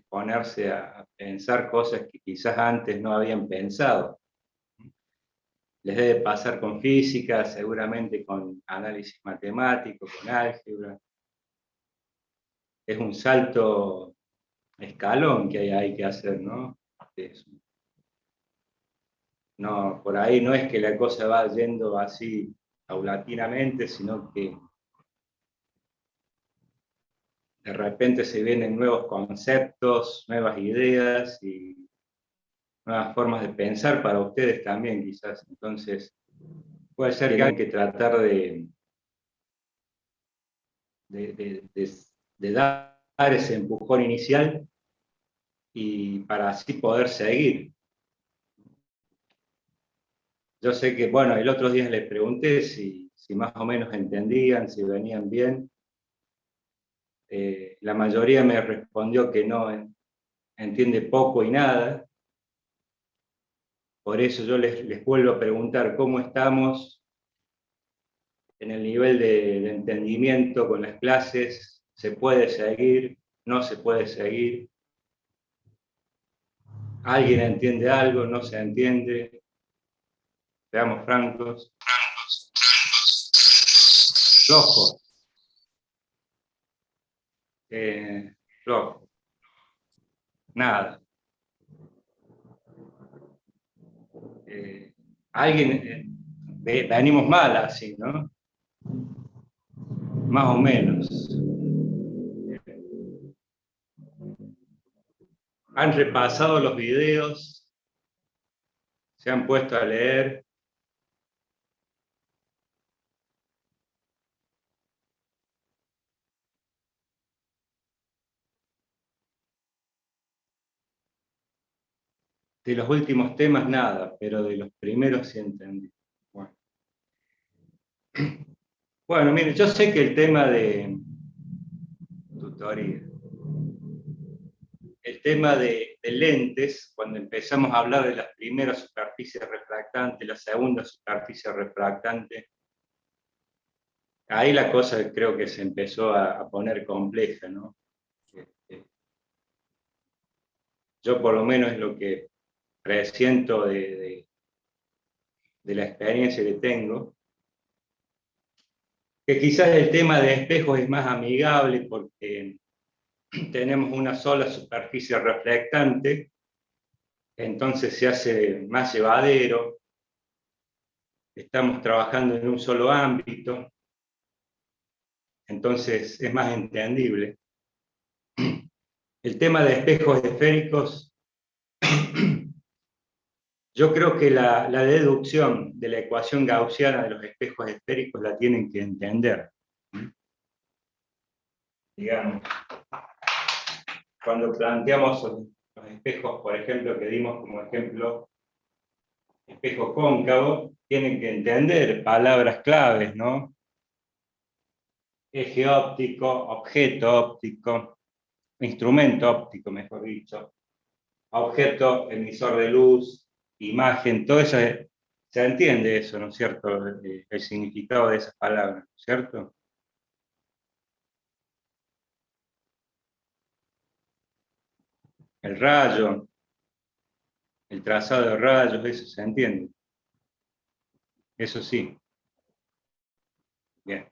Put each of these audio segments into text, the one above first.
ponerse a pensar cosas que quizás antes no habían pensado. Les debe pasar con física, seguramente con análisis matemático, con álgebra. Es un salto escalón que hay que hacer, ¿no? No, por ahí no es que la cosa va yendo así paulatinamente, sino que de repente se vienen nuevos conceptos, nuevas ideas y nuevas formas de pensar para ustedes también, quizás. Entonces, puede ser que hay que tratar de dar ese empujón inicial y para así poder seguir. Yo sé que, bueno, el otro día les pregunté si más o menos entendían, si venían bien. La mayoría me respondió que no entiende poco y nada. Por eso yo les vuelvo a preguntar cómo estamos en el nivel de entendimiento con las clases. ¿Se puede seguir? ¿No se puede seguir? ¿Alguien entiende algo? ¿No se entiende? Seamos francos. Flojos. Flojos. Nada. Alguien, venimos mal así, ¿no? Más o menos. Han repasado los videos, se han puesto a leer. De los últimos temas nada, pero de los primeros sí entendí. Bueno, mire, yo sé que el tema de tutoría, el tema de lentes, cuando empezamos a hablar de las primeras superficies refractantes, la segunda superficie refractante, ahí la cosa creo que se empezó a poner compleja, ¿no? Yo por lo menos es lo que presiento de la experiencia que tengo, que quizás el tema de espejos es más amigable porque tenemos una sola superficie reflectante, entonces se hace más llevadero, estamos trabajando en un solo ámbito, entonces es más entendible. El tema de espejos esféricos, yo creo que la deducción de la ecuación gaussiana de los espejos esféricos la tienen que entender. Digamos, cuando planteamos los espejos, por ejemplo, que dimos como ejemplo, espejo cóncavo, tienen que entender palabras claves, ¿no? Eje óptico, objeto óptico, instrumento óptico, mejor dicho, objeto emisor de luz, imagen, todo eso, se entiende eso, ¿no es cierto? El significado de esas palabras, ¿no es cierto? El rayo, el trazado de rayos, eso se entiende. Eso sí. Bien.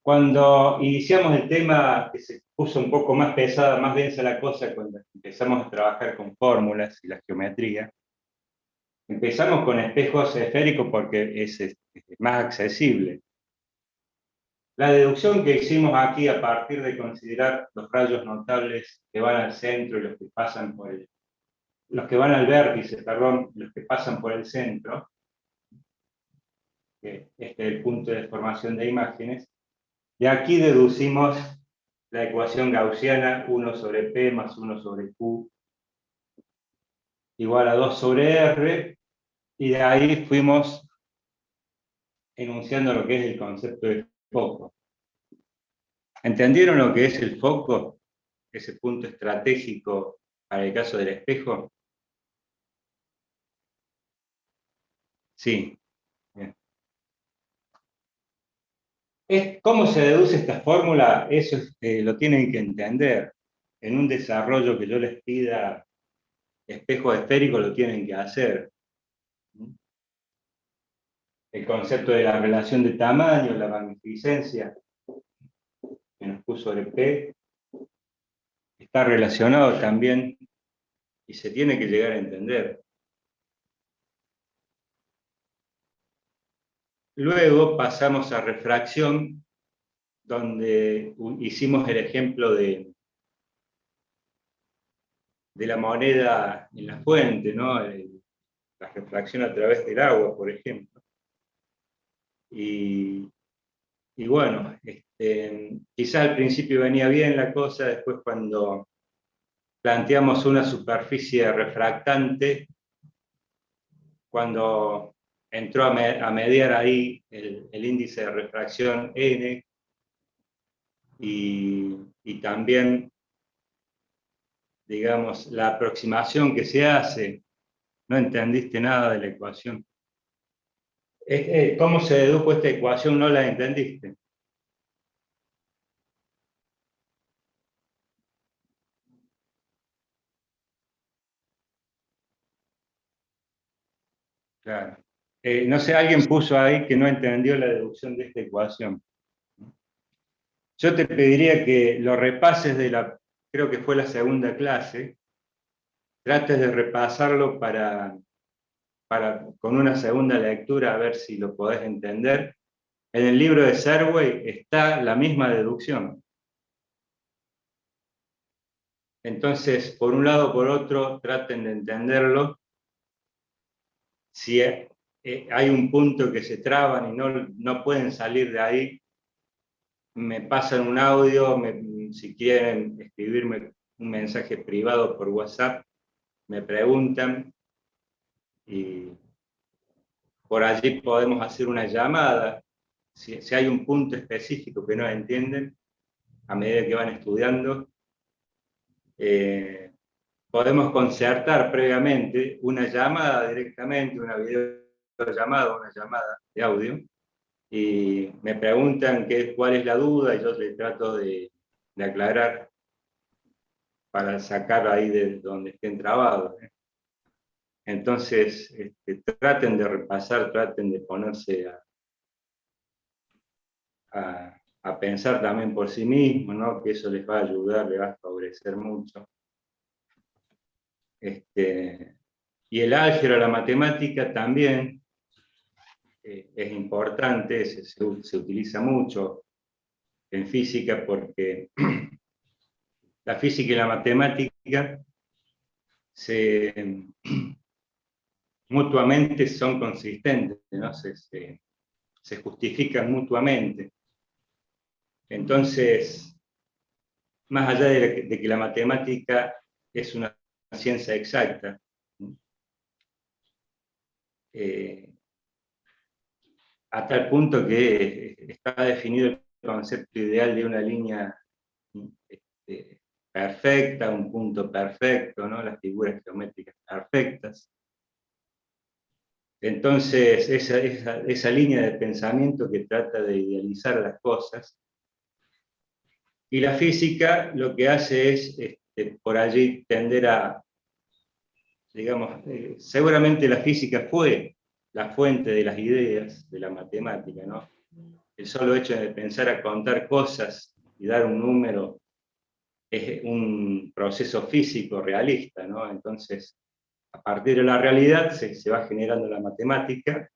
Cuando iniciamos el tema, que se puso un poco más pesada, más densa la cosa, cuando empezamos a trabajar con fórmulas y la geometría, empezamos con espejos esféricos porque es más accesible. La deducción que hicimos aquí a partir de considerar los rayos notables que van al centro y los que pasan por los que van al vértice, perdón, los que pasan por el centro, que este es el punto de formación de imágenes, y aquí deducimos la ecuación gaussiana 1 sobre P más 1 sobre Q igual a 2 sobre R, y de ahí fuimos enunciando lo que es el concepto de foco. ¿Entendieron lo que es el foco? Ese punto estratégico para el caso del espejo. Sí. Bien. ¿Cómo se deduce esta fórmula? Eso lo tienen que entender. en un desarrollo que yo les pida espejos esféricos lo tienen que hacer. El concepto de la relación de tamaño, la magnificencia, que nos puso el P, está relacionado también y se tiene que llegar a entender. Luego pasamos a refracción, donde hicimos el ejemplo de la moneda en la fuente, ¿no? La refracción a través del agua, por ejemplo. Y bueno, quizá al principio venía bien la cosa, después cuando planteamos una superficie refractante, cuando entró a mediar ahí el índice de refracción n, y también, digamos, la aproximación que se hace, no entendiste nada de la ecuación. ¿Cómo se dedujo esta ecuación? ¿No la entendiste? Claro. No sé, alguien puso ahí que no entendió la deducción de esta ecuación. Yo te pediría que lo repases creo que fue la segunda clase, trates de repasarlo con una segunda lectura a ver si lo podés entender. En el libro de Serway está la misma deducción. Entonces, por un lado o por otro, traten de entenderlo. Si hay un punto que se traban y no pueden salir de ahí, me pasan un audio, si quieren escribirme un mensaje privado por WhatsApp, me preguntan y por allí podemos hacer una llamada. Si hay un punto específico que no entienden, a medida que van estudiando, podemos concertar previamente una llamada directamente, una videollamada o una llamada de audio, y me preguntan cuál es la duda y yo les trato de aclarar para sacar ahí de donde estén trabados. Entonces, traten de repasar, traten de ponerse a pensar también por sí mismos, ¿no? Que eso les va a ayudar, les va a favorecer mucho. Y el álgebra, la matemática también es importante, se utiliza mucho en física porque la física y la matemática mutuamente son consistentes, ¿no? Se justifican mutuamente. Entonces, más allá de que la matemática es una ciencia exacta, a tal punto que está definido el concepto ideal de una línea perfecta, un punto perfecto, ¿no? Las figuras geométricas perfectas. Entonces, esa línea de pensamiento que trata de idealizar las cosas, y la física lo que hace es, por allí, tender a, digamos, seguramente la física fue la fuente de las ideas de la matemática, ¿no? El solo hecho de pensar a contar cosas y dar un número es un proceso físico realista, ¿no? Entonces, a partir de la realidad se va generando la matemática,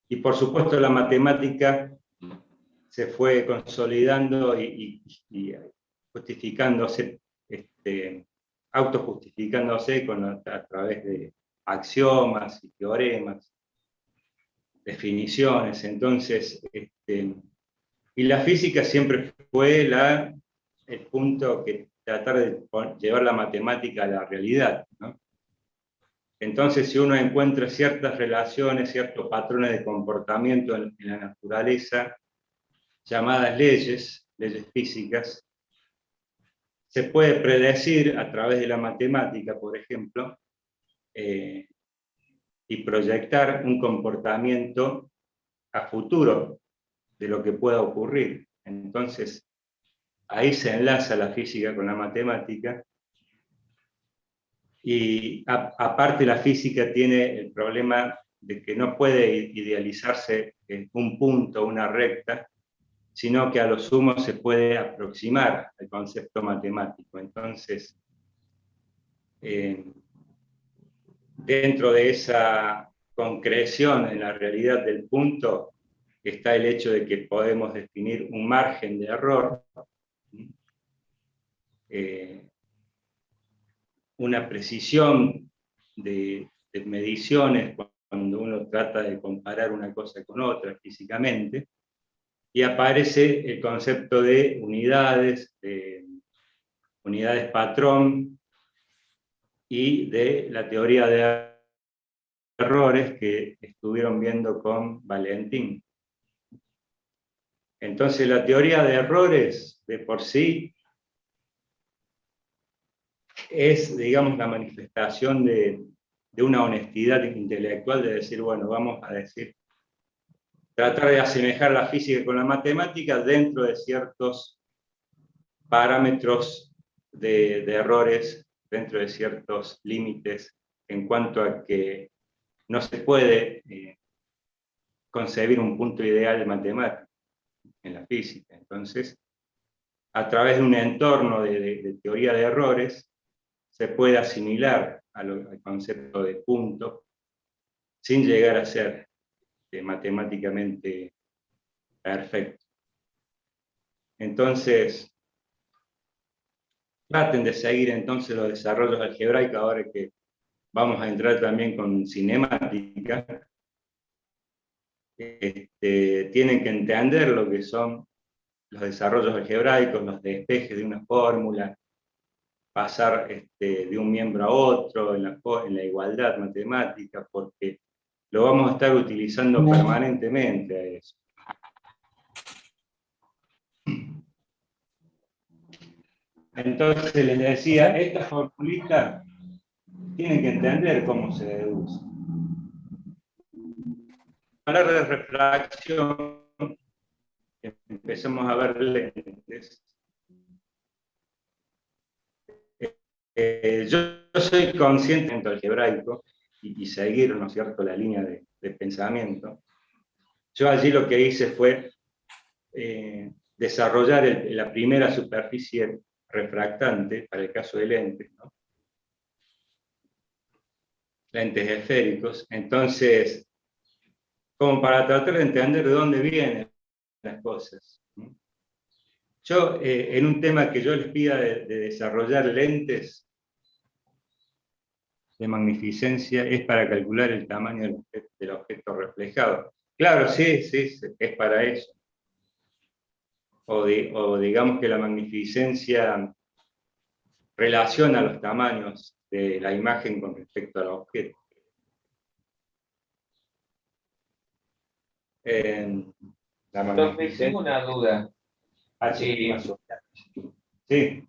y por supuesto la matemática se fue consolidando y justificándose, autojustificándose a través de axiomas y teoremas, definiciones. Entonces, y la física siempre fue el punto que tratar de llevar la matemática a la realidad, ¿no? Entonces, si uno encuentra ciertas relaciones, ciertos patrones de comportamiento en la naturaleza, llamadas leyes físicas, se puede predecir a través de la matemática, por ejemplo, y proyectar un comportamiento a futuro de lo que pueda ocurrir. Entonces, ahí se enlaza la física con la matemática, y aparte la física tiene el problema de que no puede idealizarse en un punto, una recta, sino que a lo sumo se puede aproximar al concepto matemático. Entonces, dentro de esa concreción en la realidad del punto, está el hecho de que podemos definir un margen de error, una precisión de mediciones cuando uno trata de comparar una cosa con otra físicamente, y aparece el concepto de unidades patrón, y de la teoría de errores que estuvieron viendo con Valentín. Entonces la teoría de errores de por sí es, digamos, la manifestación de una honestidad intelectual, de decir, bueno, vamos a decir, tratar de asemejar la física con la matemática dentro de ciertos parámetros de errores, dentro de ciertos límites, en cuanto a que no se puede concebir un punto ideal de matemática en la física. Entonces, a través de un entorno de teoría de errores, se puede asimilar al concepto de punto sin llegar a ser matemáticamente perfecto. Entonces, traten de seguir entonces los desarrollos algebraicos ahora que vamos a entrar también con cinemática. Tienen que entender lo que son los desarrollos algebraicos, los despejes de una fórmula, pasar de un miembro a otro en la igualdad matemática, porque lo vamos a estar utilizando permanentemente a eso. Entonces les decía, esta formulita tienen que entender cómo se deduce. Hablar de refracción, empecemos a ver lentes. Yo soy consciente de algebraico y seguir, ¿no es cierto?, la línea de pensamiento. Yo allí lo que hice fue desarrollar la primera superficie refractante para el caso de lentes, ¿no? Lentes esféricos. Entonces, como para tratar de entender de dónde vienen las cosas, ¿no? Yo, en un tema que yo les pida de desarrollar lentes de magnificencia, es para calcular el tamaño del objeto reflejado. Claro, sí, es para eso. O digamos que la magnificencia relaciona los tamaños de la imagen con respecto al objeto. La Profe, tengo una magnificencia duda. Sí.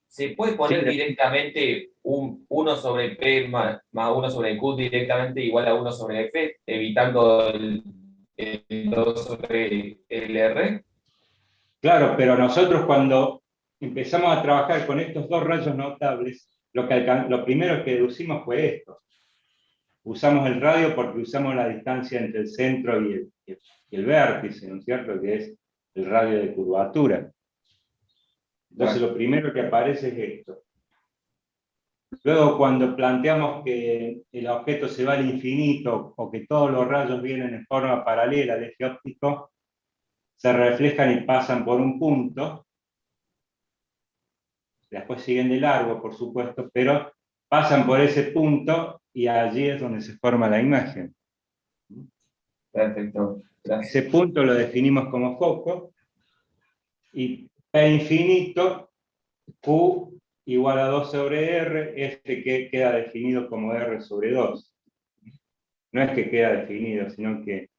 ¿Se puede poner Sí. directamente 1 sobre P más 1 sobre Q directamente igual a 1 sobre F, evitando el 2 sobre el R? Claro, pero nosotros cuando empezamos a trabajar con estos dos rayos notables, lo primero que deducimos fue esto. Usamos el radio porque usamos la distancia entre el centro y el vértice, ¿no es cierto?, que es el radio de curvatura. Entonces lo primero que aparece es esto. Luego, cuando planteamos que el objeto se va al infinito o que todos los rayos vienen en forma paralela al eje óptico, se reflejan y pasan por un punto, después siguen de largo, por supuesto, pero pasan por ese punto y allí es donde se forma la imagen. Perfecto, gracias. Ese punto lo definimos como foco, y P infinito, Q igual a 2 sobre R, este que queda definido como R sobre 2. No es que queda definido, sino que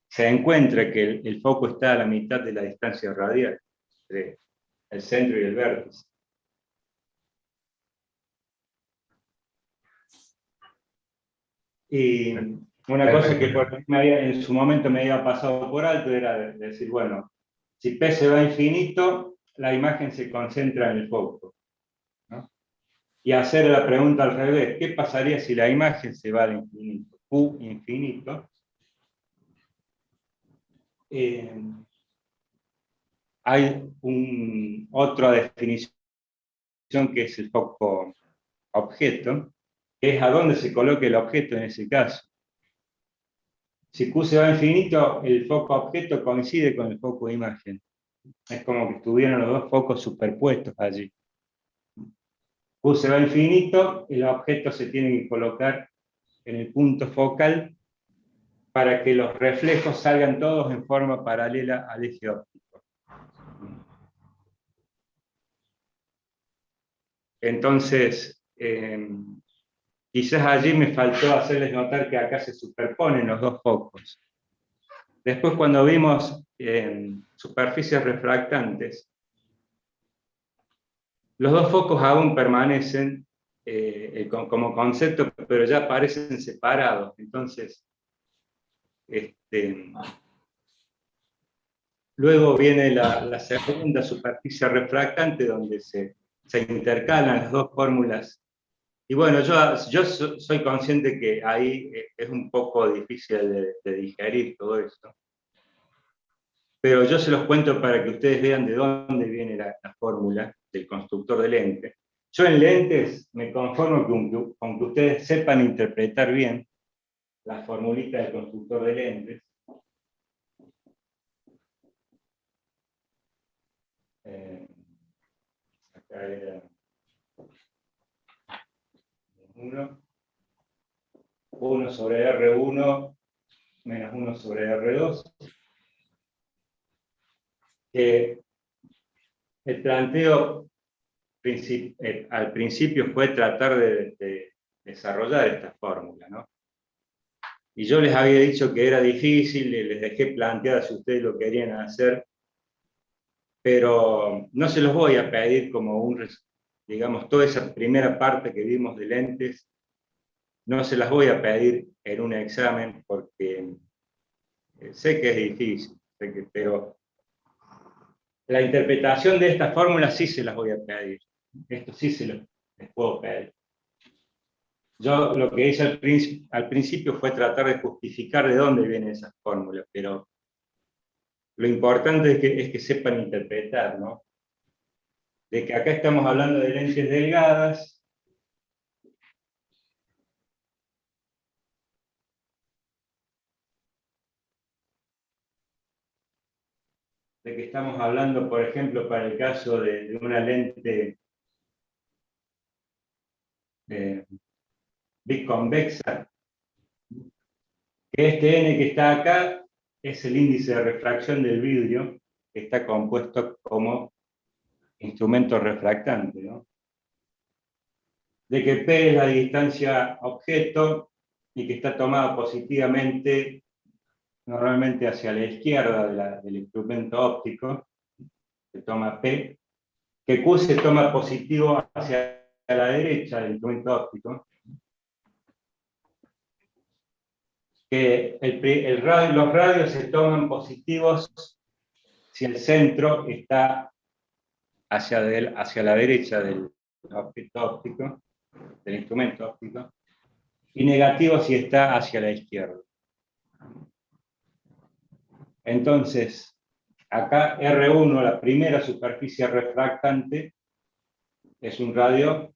se encuentra que el foco está a la mitad de la distancia radial entre el centro y el vértice. Y una cosa que en su momento me había pasado por alto era decir, bueno, Si P se va a infinito, la imagen se concentra en el foco, ¿no? Y hacer la pregunta al revés, ¿qué pasaría si la imagen se va al infinito? Q infinito. Hay otra definición que es el foco objeto, que es a dónde se coloque el objeto en ese caso. Si Q se va a infinito, el foco objeto coincide con el foco imagen. Es como que estuvieran los dos focos superpuestos allí. Q se va a infinito, el objeto se tiene que colocar en el punto focal para que los reflejos salgan todos en forma paralela al eje óptico. Entonces, quizás allí me faltó hacerles notar que acá se superponen los dos focos. Después, cuando vimos superficies refractantes, los dos focos aún permanecen como concepto, pero ya aparecen separados. Entonces, luego viene la segunda superficie refractante, donde se intercalan las dos fórmulas. Y bueno, yo soy consciente que ahí es un poco difícil de digerir todo esto. Pero yo se los cuento para que ustedes vean de dónde viene la fórmula del constructor de lente. Yo en lentes me conformo con que ustedes sepan interpretar bien la formulita del constructor de lentes. Acá era 1 sobre R1 menos 1 sobre R2. Que el planteo al principio fue tratar de desarrollar esta fórmula, ¿no? Y yo les había dicho que era difícil, les dejé plantear si ustedes lo querían hacer, pero no se los voy a pedir como digamos, toda esa primera parte que vimos de lentes, no se las voy a pedir en un examen porque sé que es difícil, pero la interpretación de esta fórmula sí se las voy a pedir. Esto sí les puedo pedir. Yo lo que hice al principio fue tratar de justificar de dónde vienen esas fórmulas, pero lo importante es que sepan interpretar, ¿no? De que acá estamos hablando de lentes delgadas, de que estamos hablando, por ejemplo, para el caso de una lente biconvexa, que este N que está acá es el índice de refracción del vidrio, que está compuesto como instrumento refractante, ¿no? De que P es la distancia objeto y que está tomada positivamente, normalmente hacia la izquierda del instrumento óptico, se toma P, que Q se toma positivo hacia la derecha del instrumento óptico, que los radios se toman positivos si el centro está hacia la derecha del objeto óptico, del instrumento óptico, y negativo si está hacia la izquierda. Entonces, acá R1, la primera superficie refractante, es un radio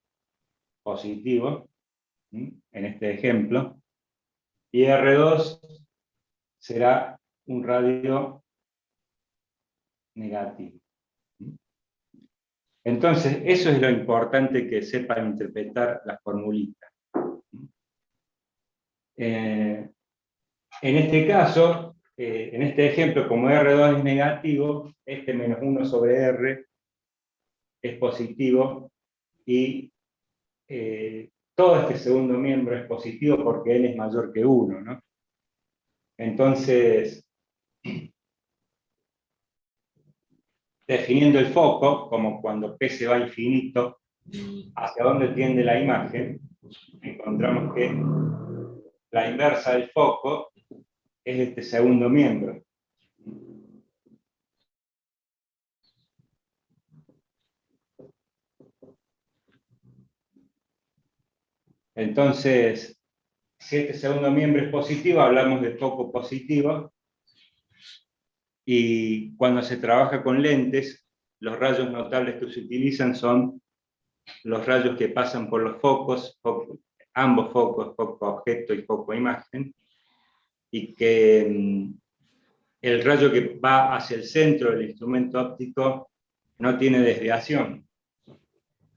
positivo, en este ejemplo, y R2 será un radio negativo. Entonces, eso es lo importante, que sepan interpretar la formulita. En este caso, en este ejemplo, como R2 es negativo, este menos 1 sobre R es positivo, y todo este segundo miembro es positivo porque N es mayor que 1, ¿no? Entonces, definiendo el foco, como cuando P se va a infinito, hacia dónde tiende la imagen, encontramos que la inversa del foco es este segundo miembro. Entonces, si este segundo miembro es positivo, hablamos de foco positivo, y cuando se trabaja con lentes, los rayos notables que se utilizan son los rayos que pasan por los focos, ambos focos, foco objeto y foco imagen, y que el rayo que va hacia el centro del instrumento óptico no tiene desviación,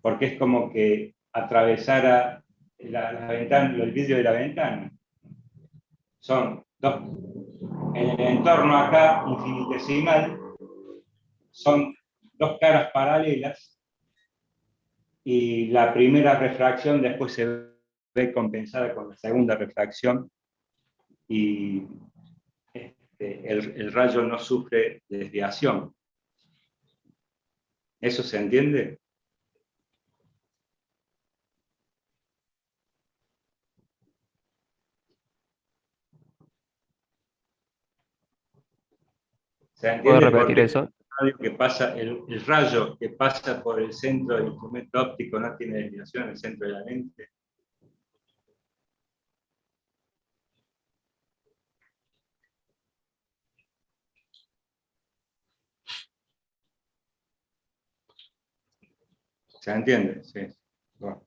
porque es como que atravesara la ventana, el vidrio de la ventana. Son dos, en el entorno acá infinitesimal, son dos caras paralelas, y la primera refracción después se ve compensada con la segunda refracción, y el rayo no sufre desviación. ¿Eso se entiende? ¿Se ¿Puedo entiende por repetir qué eso? el rayo que pasa por el centro del instrumento óptico no tiene desviación en el centro de la lente? ¿Se entiende? Sí. Bueno.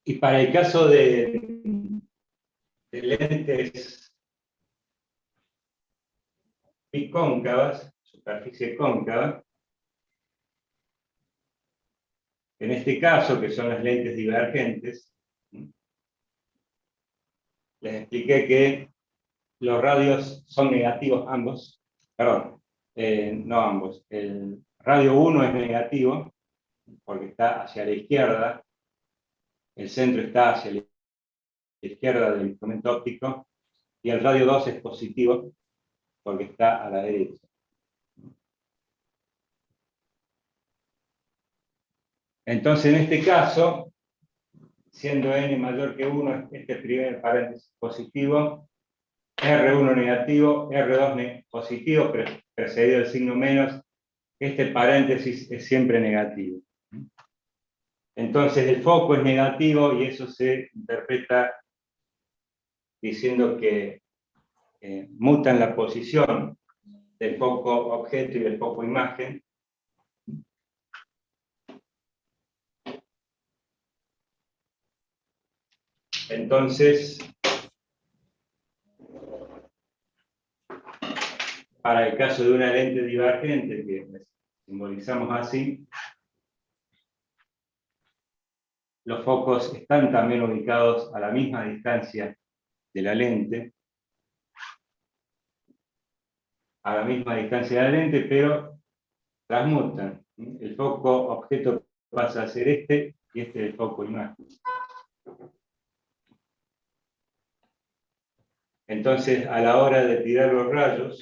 Y para el caso de lentes bicóncavas, superficie cóncava, en este caso, que son las lentes divergentes, les expliqué que los radios son negativos ambos, perdón, no ambos, el radio 1 es negativo, porque está hacia la izquierda, el centro está hacia la izquierda del instrumento óptico, y el radio 2 es positivo, porque está a la derecha. Entonces, en este caso, siendo n mayor que 1, este primer paréntesis positivo, R1 negativo, R2 positivo, precedido del signo menos, este paréntesis es siempre negativo. Entonces el foco es negativo y eso se interpreta diciendo que mutan la posición del foco objeto y del foco imagen. Entonces, para el caso de una lente divergente, que simbolizamos así, los focos están también ubicados a la misma distancia de la lente, pero transmutan. El foco objeto pasa a ser este, y este es el foco imagen. Entonces, a la hora de tirar los rayos,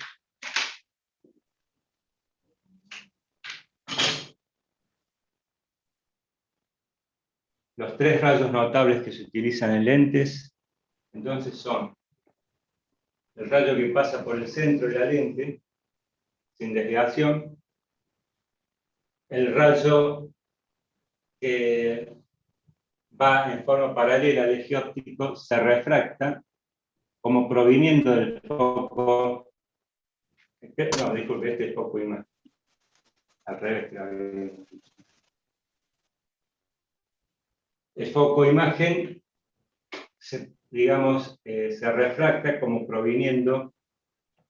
los tres rayos notables que se utilizan en lentes, entonces son el rayo que pasa por el centro de la lente, sin desviación, el rayo que va en forma paralela al eje óptico, se refracta como proviniendo del foco, no, disculpe, este es foco imagen, al revés. El foco imagen, digamos, se refracta como proviniendo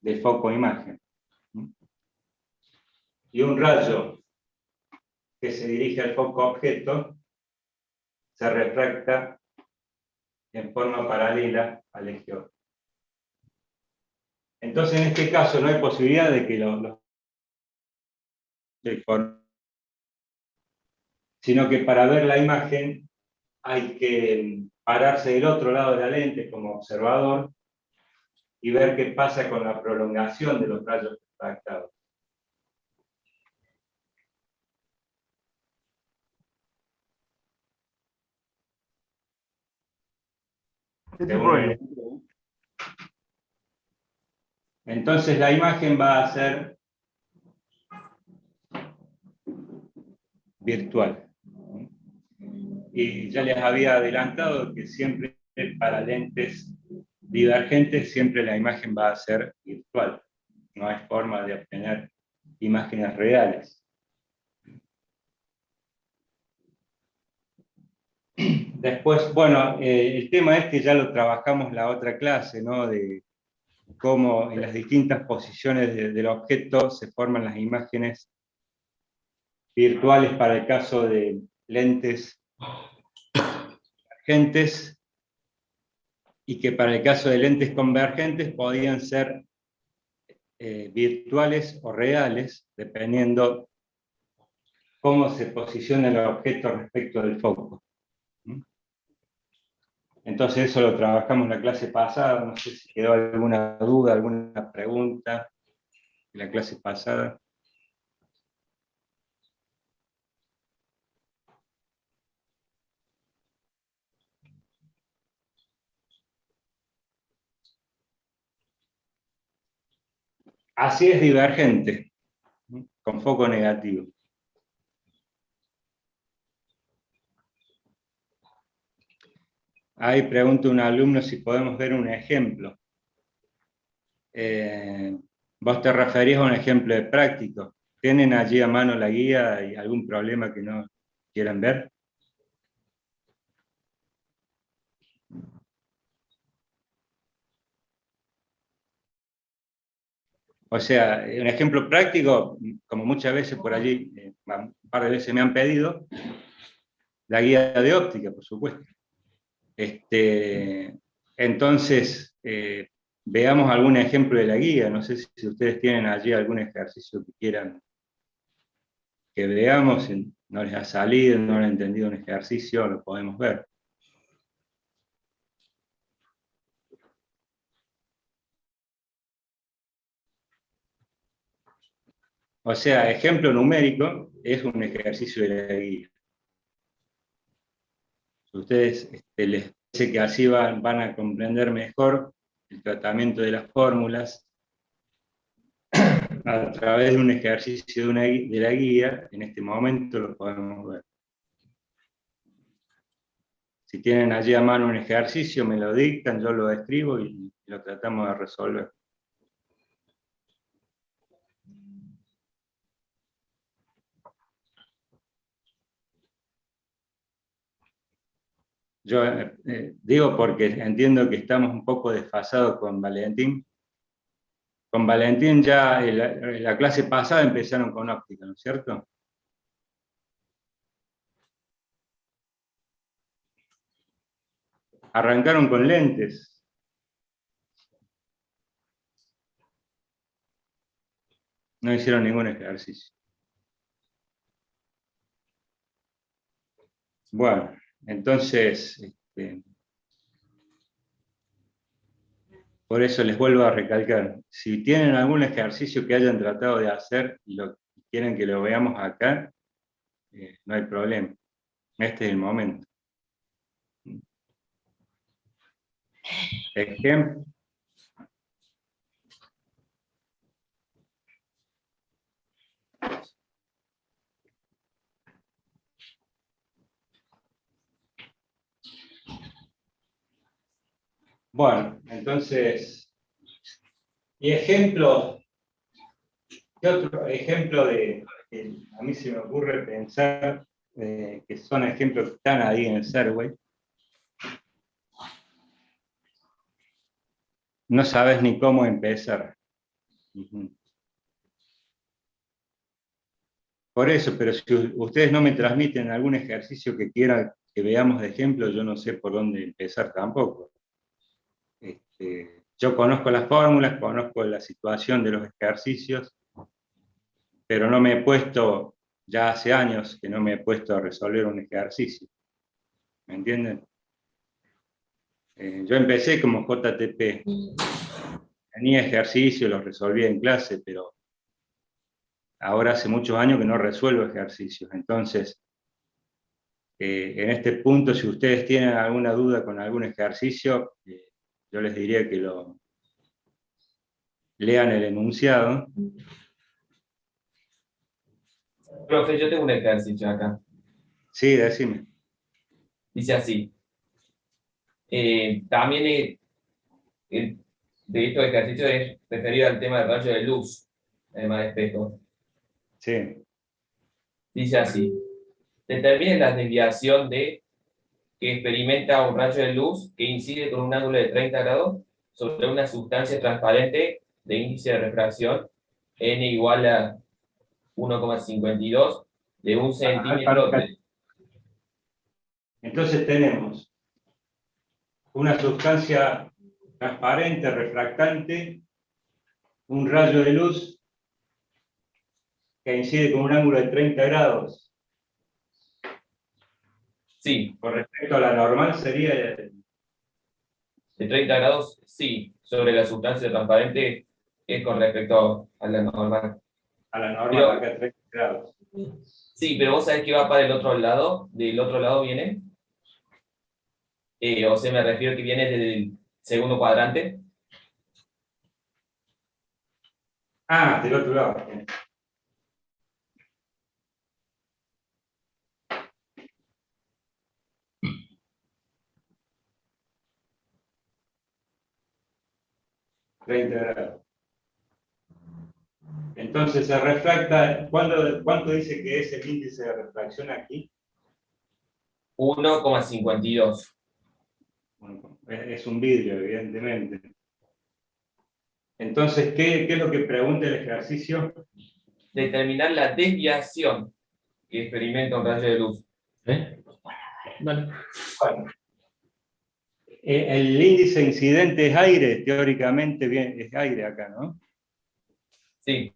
del foco imagen. Y un rayo que se dirige al foco objeto se refracta en forma paralela al eje óptico. Entonces, en este caso, no hay posibilidad de que sino que para ver la imagen hay que pararse del otro lado de la lente como observador y ver qué pasa con la prolongación de los rayos refractados. Entonces la imagen va a ser virtual. y ya les había adelantado que siempre para lentes divergentes siempre la imagen va a ser virtual. No hay forma de obtener imágenes reales. Después, bueno, el tema es que ya lo trabajamos la otra clase, ¿no? De cómo en las distintas posiciones del objeto se forman las imágenes virtuales para el caso de lentes divergentes, y que para el caso de lentes convergentes podían ser virtuales o reales, dependiendo cómo se posiciona el objeto respecto del foco. Entonces eso lo trabajamos la clase pasada, no sé si quedó alguna duda, alguna pregunta de la clase pasada. Así es divergente, con foco negativo. Ahí pregunta un alumno si podemos ver un ejemplo. Vos te referís a un ejemplo de práctico. ¿Tienen allí a mano la guía y algún problema que no quieran ver? O sea, un ejemplo práctico, como muchas veces por allí, un par de veces me han pedido, la guía de óptica, por supuesto. Entonces, veamos algún ejemplo de la guía. No sé si ustedes tienen allí algún ejercicio que quieran que veamos. Si no les ha salido, no han entendido un ejercicio, lo podemos ver. O sea, ejemplo numérico es un ejercicio de la guía. Ustedes les parece que así van a comprender mejor el tratamiento de las fórmulas a través de un ejercicio de la guía. En este momento lo podemos ver. Si tienen allí a mano un ejercicio, me lo dictan, yo lo escribo y lo tratamos de resolver. Yo digo porque entiendo que estamos un poco desfasados con Valentín. Con Valentín ya en la clase pasada empezaron con óptica, ¿no es cierto? Arrancaron con lentes. No hicieron ningún ejercicio. Bueno, entonces, por eso les vuelvo a recalcar, si tienen algún ejercicio que hayan tratado de hacer y quieren que lo veamos acá, no hay problema. Este es el momento. Ejemplo. Bueno, entonces, y ejemplos, ¿qué otro ejemplo que a mí se me ocurre pensar, que son ejemplos que están ahí en el Serway? No sabes ni cómo empezar. Por eso, pero si ustedes no me transmiten algún ejercicio que quieran que veamos de ejemplo, yo no sé por dónde empezar tampoco. Yo conozco las fórmulas, conozco la situación de los ejercicios, pero no me he puesto, ya hace años que no me he puesto a resolver un ejercicio. ¿Me entienden? Yo empecé como JTP. Tenía ejercicios, los resolvía en clase, pero ahora hace muchos años que no resuelvo ejercicios. Entonces, en este punto, si ustedes tienen alguna duda con algún ejercicio, yo les diría que lo lean el enunciado. Profe, yo tengo un ejercicio acá. Sí, decime. Dice así. También de estos ejercicios es referido al tema del rayo de luz, además de espejo. Sí. Dice así. Determine la desviación que experimenta un rayo de luz que incide con un ángulo de 30 grados sobre una sustancia transparente de índice de refracción n igual a 1,52 de 1 centímetro. Entonces tenemos una sustancia transparente, refractante, un rayo de luz que incide con un ángulo de 30 grados. Sí. Con respecto a la normal sería... De 30 grados, sí. Sobre la sustancia transparente es con respecto a la normal. A la normal, acá 30 grados. Sí, pero vos sabés que va para el otro lado. Del otro lado viene. O sea, me refiero que viene del segundo cuadrante. Ah, del otro lado. $30. Entonces se refracta, ¿cuánto dice que es el índice de refracción aquí? 1,52. Bueno, es un vidrio, evidentemente. Entonces, ¿qué es lo que pregunta el ejercicio? Determinar la desviación que experimenta un rayo de luz. Bueno, el índice incidente es aire, teóricamente bien, es aire acá, ¿no? Sí.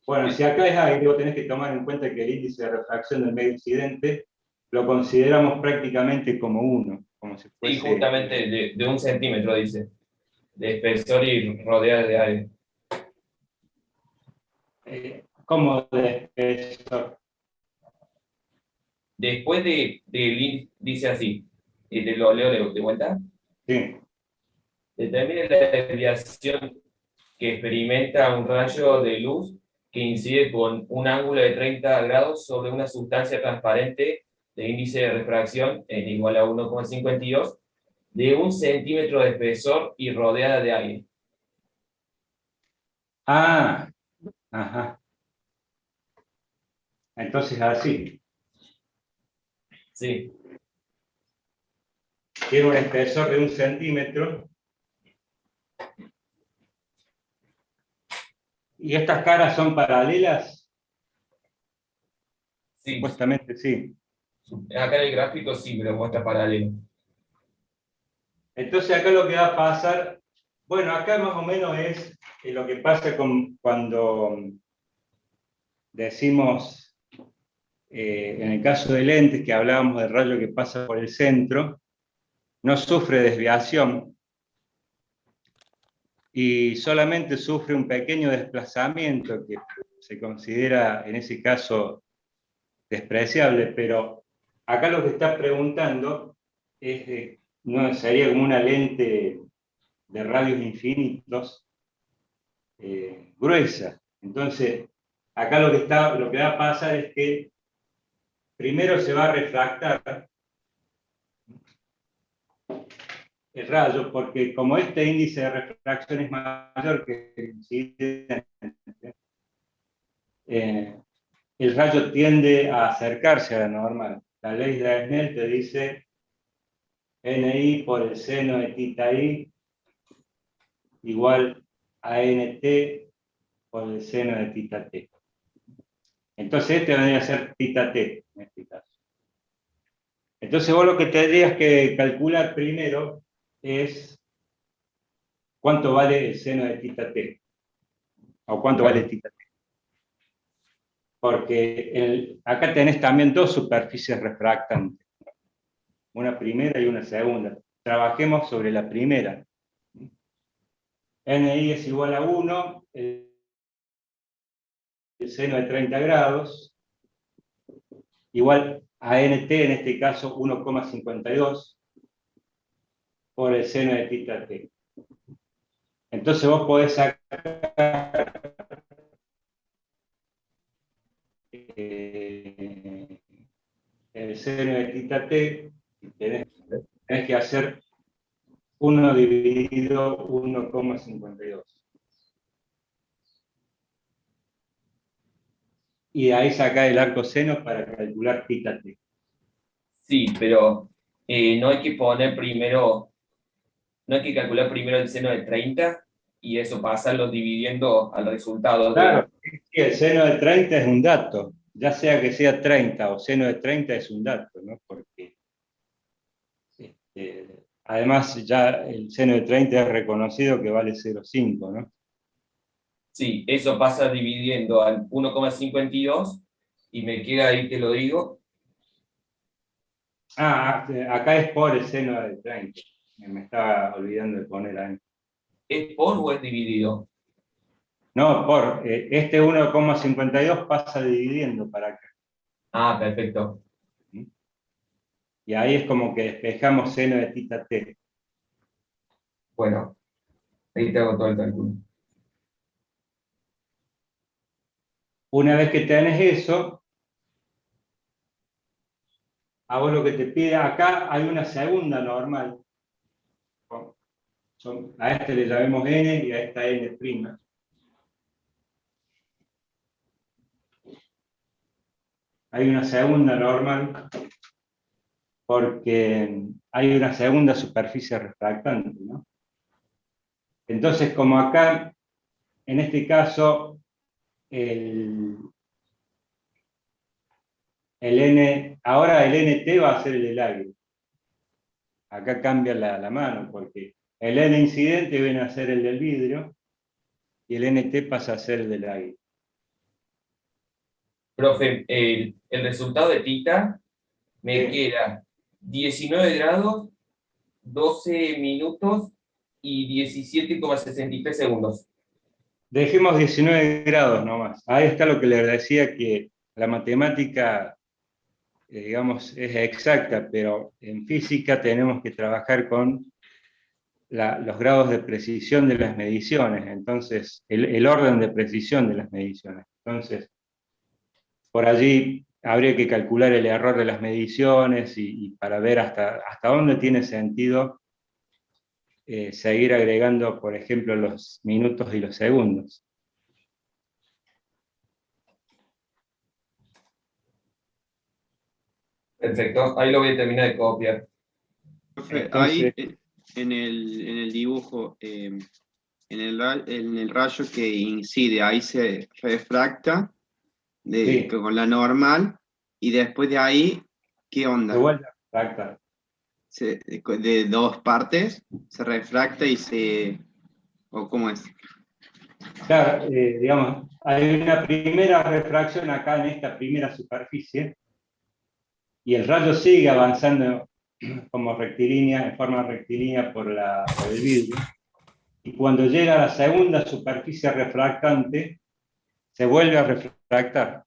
Bueno, si acá es aire, vos tenés que tomar en cuenta que el índice de refracción del medio incidente lo consideramos prácticamente como 1, como si fuese... Sí, justamente de 1 centímetro, dice. De espesor y rodeada de aire. ¿Cómo de espesor? Después dice así, y te lo leo de vuelta. Sí. Determine la desviación que experimenta un rayo de luz que incide con un ángulo de 30 grados sobre una sustancia transparente de índice de refracción n igual a 1,52 de 1 centímetro de espesor y rodeada de aire. Ah, ajá. Entonces así. Sí. Tiene un espesor de 1 centímetro. ¿Y estas caras son paralelas? Sí. Supuestamente sí. Acá en el gráfico sí me lo muestra paralelo. Entonces acá lo que va a pasar, bueno, acá más o menos es lo que pasa cuando decimos, en el caso de lentes, que hablábamos del rayo que pasa por el centro, no sufre desviación y solamente sufre un pequeño desplazamiento que se considera en ese caso despreciable, pero acá lo que está preguntando es, no, sería como una lente de radios infinitos gruesa. Entonces, acá lo que va a pasar es que primero se va a refractar el rayo, porque como este índice de refracción es mayor que el incidente, el rayo tiende a acercarse a la normal. La ley de Snell te dice NI por el seno de tita I igual a NT por el seno de tita T. Entonces este vendría a ser tita T en este caso. Entonces vos lo que tendrías que calcular primero es cuánto vale el seno de tita T, o cuánto vale tita T. Porque acá tenés también dos superficies refractantes, una primera y una segunda. Trabajemos sobre la primera. NI es igual a 1, el seno de 30 grados, igual a NT, en este caso 1,52, por el seno de tita T. Entonces vos podés sacar el seno de θ t, tenés que hacer 1 dividido 1,52. Y de ahí sacar el arco seno para calcular θ t. Sí, pero no hay que poner primero, no hay que calcular primero el seno de 30 y eso pasarlo dividiendo al resultado Claro, sí, el seno de 30 es un dato, ya sea que sea 30 o seno de 30 es un dato, ¿no? Porque además ya el seno de 30 es reconocido que vale 0,5, ¿no? Sí, eso pasa dividiendo al 1,52 y me queda ahí, te lo digo. Acá es por el seno de 30. Me estaba olvidando de poner ahí. ¿Es por o es dividido? No, este 1,52 pasa dividiendo para acá. Ah, perfecto. Y ahí es como que despejamos seno de θ t. Bueno, ahí te hago todo el cálculo. Una vez que tenés eso, a vos lo que te pide acá, hay una segunda normal. A este le llamemos n y a esta n'. Hay una segunda normal porque hay una segunda superficie refractante, ¿no? Entonces, como acá, en este caso, ahora el nt va a ser el del aire. Acá cambia la mano, porque el n incidente viene a ser el del vidrio, y el nt pasa a ser el del aire. Profe, el resultado de θ me Sí. queda 19 grados, 12 minutos y 17,63 segundos. Dejemos 19 grados nomás. Ahí está lo que les decía, que la matemática, digamos, es exacta, pero en física tenemos que trabajar con los grados de precisión de las mediciones, entonces, el orden de precisión de las mediciones. Entonces, por allí habría que calcular el error de las mediciones y para ver hasta dónde tiene sentido seguir agregando, por ejemplo, los minutos y los segundos. Perfecto, ahí lo voy a terminar de copiar. Profe, Entonces, ahí en el dibujo, en el rayo que incide, ahí se refracta sí, con la normal, y después de ahí, ¿qué se onda? vuelve a refractar. De dos partes, se refracta ¿o cómo es? Claro, digamos, hay una primera refracción acá en esta primera superficie, y el rayo sigue avanzando como rectilínea, en forma rectilínea por el vidrio, y cuando llega a la segunda superficie refractante, se vuelve a refractar,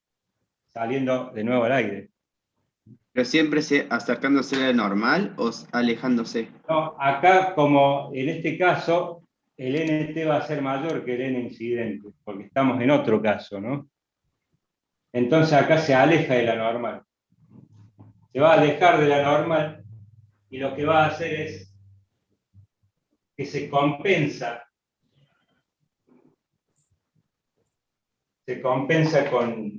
saliendo de nuevo al aire. ¿Pero siempre acercándose a la normal o alejándose? No, acá, como en este caso, el NT va a ser mayor que el N incidente, porque estamos en otro caso, ¿no? Entonces acá se aleja de la normal. Se va a alejar de la normal y lo que va a hacer es que se compensa con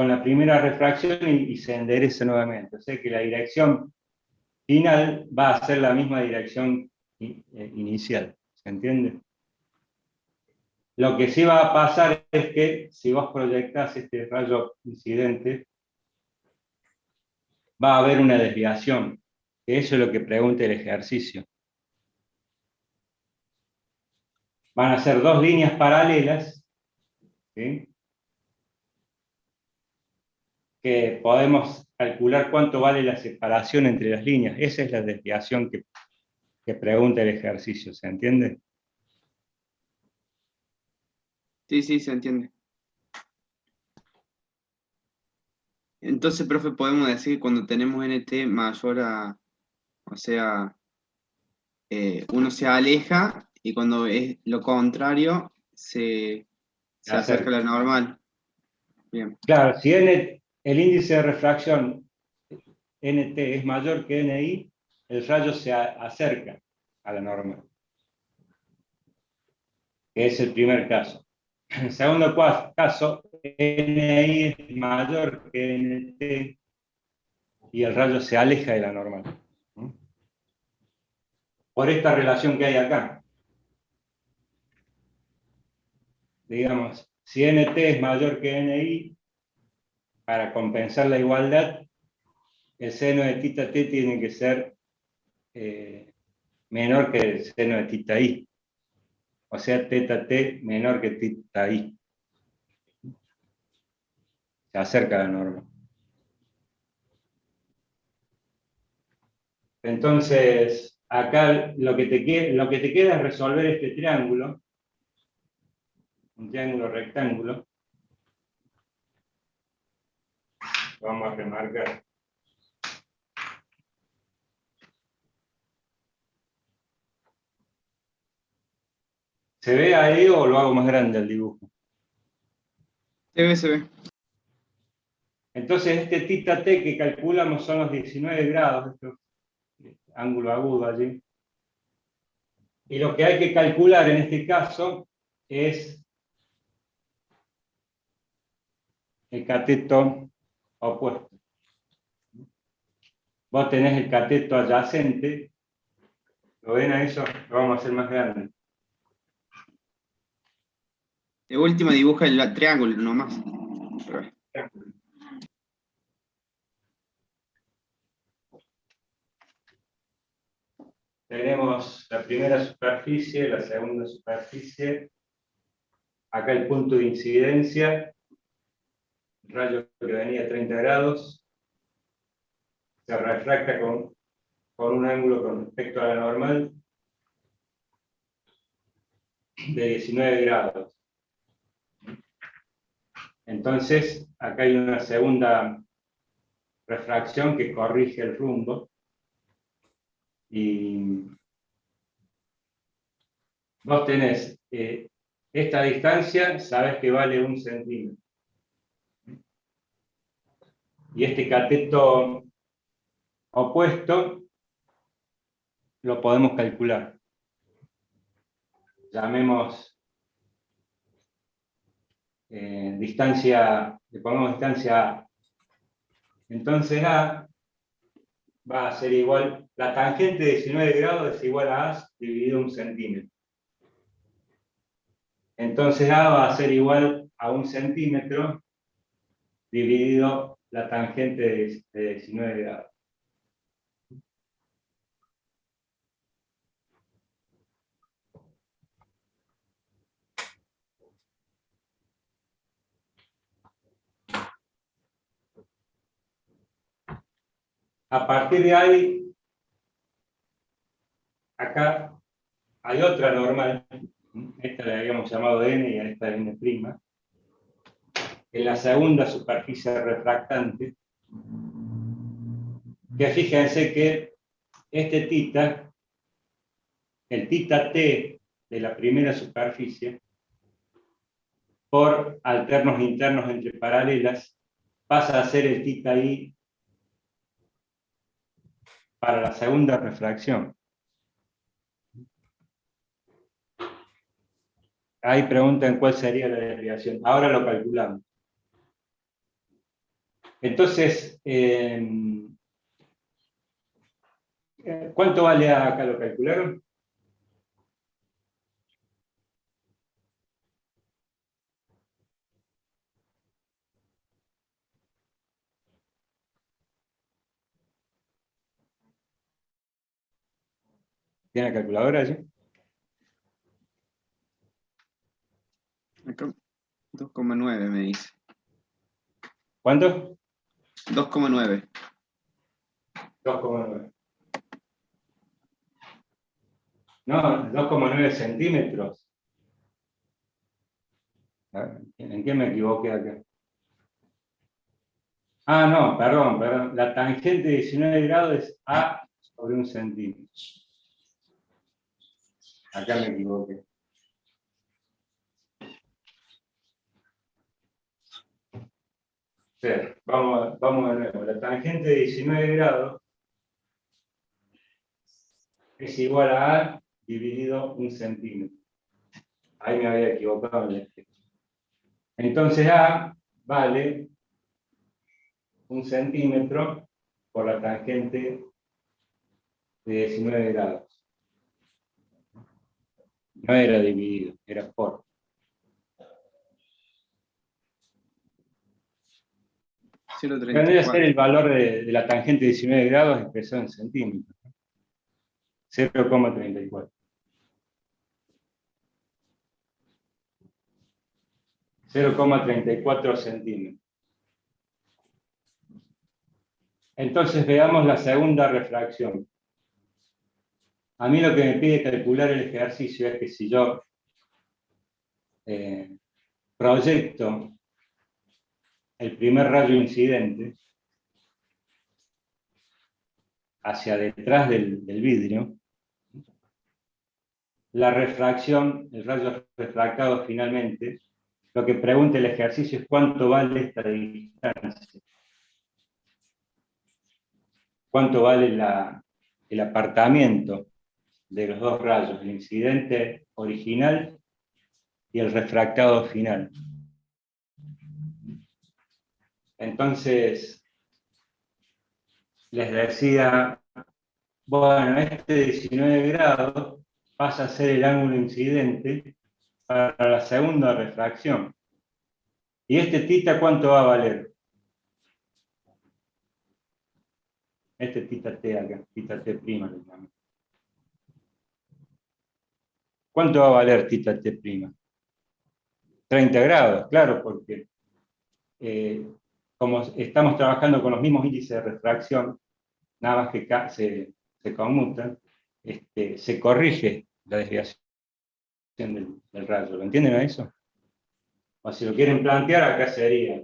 la primera refracción y se endereza nuevamente. O sea que la dirección final va a ser la misma dirección inicial. ¿Se entiende? Lo que sí va a pasar es que si vos proyectás este rayo incidente, va a haber una desviación. Que eso es lo que pregunta el ejercicio. Van a ser dos líneas paralelas, ¿sí? Que podemos calcular cuánto vale la separación entre las líneas. Esa es la desviación que pregunta el ejercicio, ¿se entiende? Sí, sí, se entiende. Entonces, profe, podemos decir que cuando tenemos NT mayor o sea, uno se aleja, y cuando es lo contrario, se acerca a la normal. Bien. Claro, si n el índice de refracción NT es mayor que NI, el rayo se acerca a la normal, que es el primer caso. En el segundo caso, NI es mayor que NT y el rayo se aleja de la normal. Por esta relación que hay acá. Digamos, si NT es mayor que NI, para compensar la igualdad, el seno de θ t tiene que ser menor que el seno de θ i. O sea, θ t menor que θ i. Se acerca a la norma. Entonces, acá lo que te queda es resolver este triángulo, un triángulo rectángulo. Vamos a remarcar. ¿Se ve ahí o lo hago más grande el dibujo? Se ve. Entonces, este θ t que calculamos son los 19 grados, este ángulo agudo allí. Y lo que hay que calcular en este caso es el cateto opuesto. Vos tenés el cateto adyacente. ¿Lo ven a eso? Lo vamos a hacer más grande. De última dibuja el triángulo nomás. Tenemos la primera superficie, la segunda superficie. Acá el punto de incidencia. El rayo que venía a 30 grados. Se refracta con un ángulo con respecto a la normal de 19 grados. Entonces, acá hay una segunda refracción que corrige el rumbo. Y vos tenés esta distancia, sabes que vale 1 centímetro. Y este cateto opuesto lo podemos calcular. Llamemos distancia, le ponemos distancia A. Entonces A va a ser igual, la tangente de 19 grados es igual a A dividido 1 centímetro. Entonces A va a ser igual a 1 centímetro dividido la tangente de 19 grados. A partir de ahí, acá hay otra normal, esta la habíamos llamado n y a esta n', en la segunda superficie refractante, que fíjense que este θ, el θ t de la primera superficie, por alternos internos entre paralelas, pasa a ser el θ i para la segunda refracción. Ahí preguntan cuál sería la desviación. Ahora lo calculamos. Entonces, ¿cuánto vale acá? ¿Lo calcularon? ¿Tiene la calculadora allí? Acá 2,9 me dice. ¿Cuánto? 2,9. 2,9. No, 2,9 centímetros. ¿En qué me equivoqué acá? Ah, no, perdón. La tangente de 19 grados es A sobre 1 centímetro. Acá me equivoqué. Cero. Vamos de nuevo. La tangente de 19 grados es igual a A dividido 1 centímetro. Ahí me había equivocado en el espejo. Entonces A vale 1 centímetro por la tangente de 19 grados. No era dividido, era por. Tendría que ser el valor de la tangente de 19 grados expresado en centímetros. 0,34. 0,34 centímetros. Entonces veamos la segunda refracción. A mí lo que me pide calcular el ejercicio es que si yo proyecto el primer rayo incidente hacia detrás del vidrio, la refracción, el rayo refractado finalmente, lo que pregunta el ejercicio es cuánto vale esta distancia. Cuánto vale el apartamiento de los dos rayos, el incidente original y el refractado final. Entonces, les decía, bueno, este 19 grados pasa a ser el ángulo incidente para la segunda refracción. ¿Y este θ cuánto va a valer? Este θt acá, θt'. ¿Cuánto va a valer θt'? 30 grados, claro, porque como estamos trabajando con los mismos índices de refracción, nada más que se conmutan, se corrige la desviación del rayo. ¿Lo entienden a eso? O si lo quieren plantear, acá sería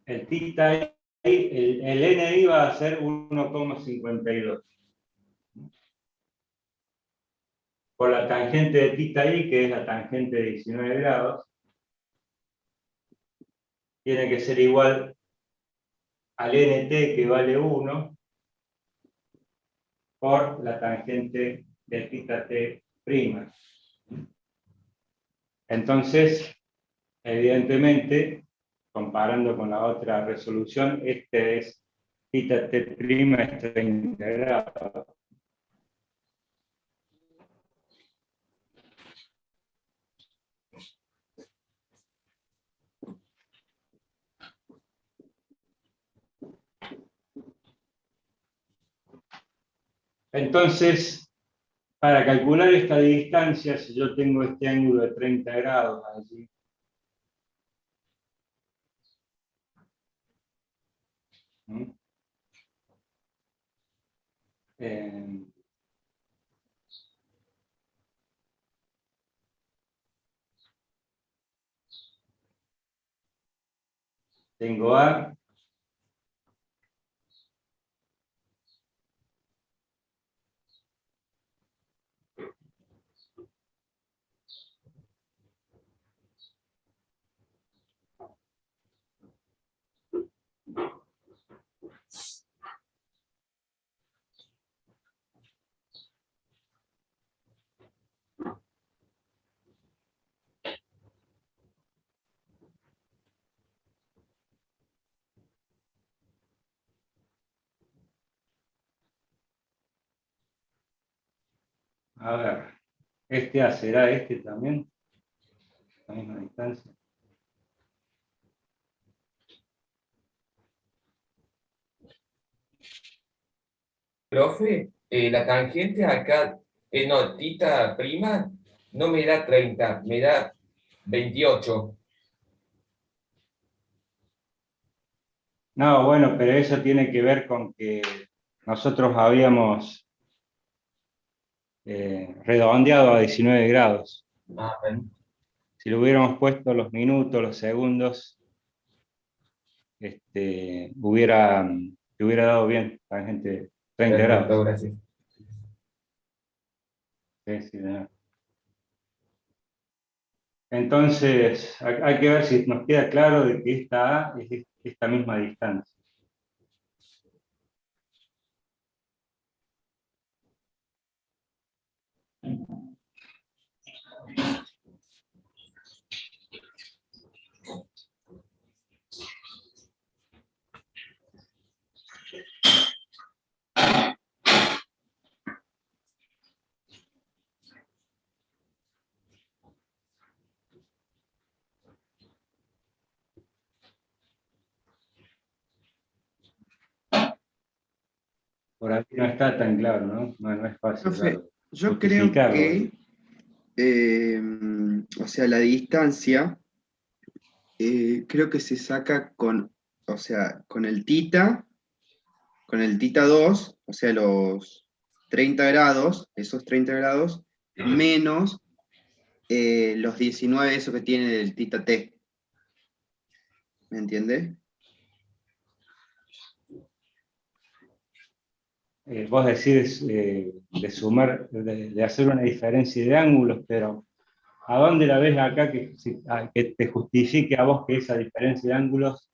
el θ, el NI va a ser 1,52. Por la tangente de θi, que es la tangente de 19 grados, tiene que ser igual al nt, que vale 1, por la tangente de θt'. Entonces, evidentemente, comparando con la otra resolución, este es θt' es 30 grados. Entonces, para calcular esta distancia, si yo tengo este ángulo de 30 grados allí, tengo A, a ver, este A será este también, la misma distancia. Profe, la tangente acá, no, θ' no me da 30, me da 28. No, bueno, pero eso tiene que ver con que nosotros habíamos redondeado a 19 grados. Ah, bueno. Si lo hubiéramos puesto los minutos, los segundos, te hubiera dado bien, tangente 30 Perfecto, grados. gracias. Sí, sí, de nada. Entonces, hay que ver si nos queda claro de que esta A es esta misma distancia. Por aquí no está tan claro, ¿no? No es fácil Profe, yo creo justificarlo. que, o sea, la distancia, creo que se saca con, o sea, con el tita 2, o sea, los 30 grados, esos 30 grados, menos los 19, eso que tiene el tita t. ¿Me entiende? Vos decís de sumar, de hacer una diferencia de ángulos, pero ¿a dónde la ves acá que te justifique a vos que esa diferencia de ángulos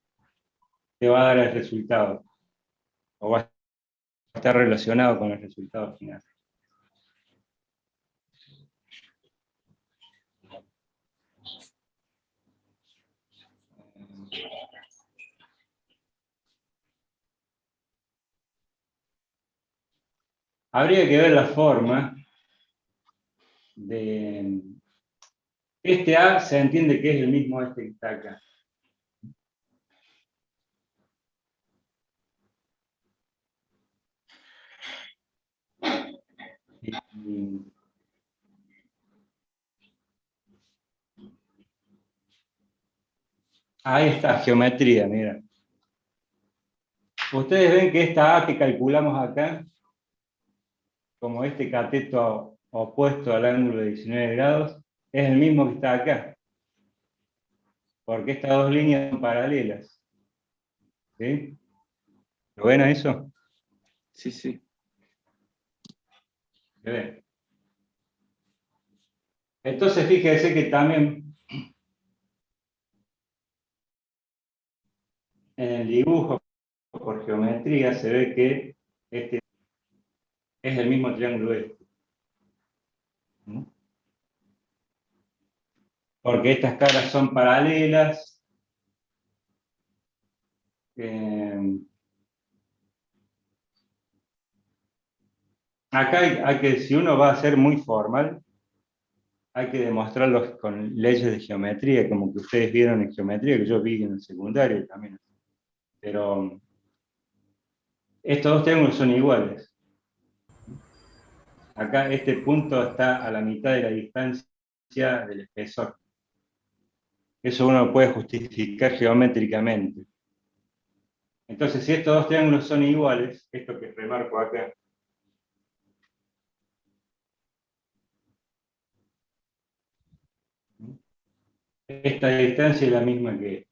te va a dar el resultado? ¿O va a estar relacionado con el resultado final? Habría que ver la forma de... Este A se entiende que es el mismo este que está acá. Y ahí está, geometría, mira. Ustedes ven que esta A que calculamos acá, como este cateto opuesto al ángulo de 19 grados, es el mismo que está acá. Porque estas dos líneas son paralelas. ¿Sí? ¿Lo ven a eso? Sí, sí. ¿Lo ven? Entonces fíjense que también en el dibujo por geometría se ve que este es el mismo triángulo este. ¿Mm? Porque estas caras son paralelas. Acá hay que, si uno va a ser muy formal, hay que demostrarlo con leyes de geometría, como que ustedes vieron en geometría, que yo vi en el secundario también. Pero estos dos triángulos son iguales. Acá este punto está a la mitad de la distancia del espesor. Eso uno lo puede justificar geométricamente. Entonces, si estos dos triángulos son iguales, esto que remarco acá, esta distancia es la misma que esta.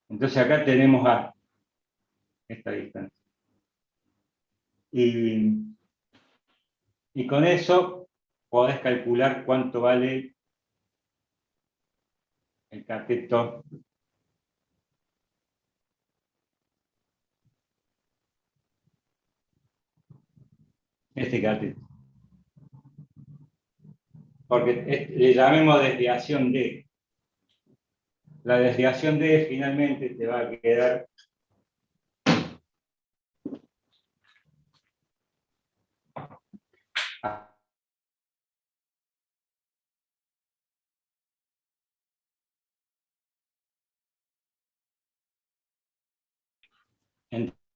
Entonces acá tenemos A, esta distancia. Y con eso podés calcular cuánto vale el cateto este cateto. Porque le llamemos desviación D. La desviación D finalmente te va a quedar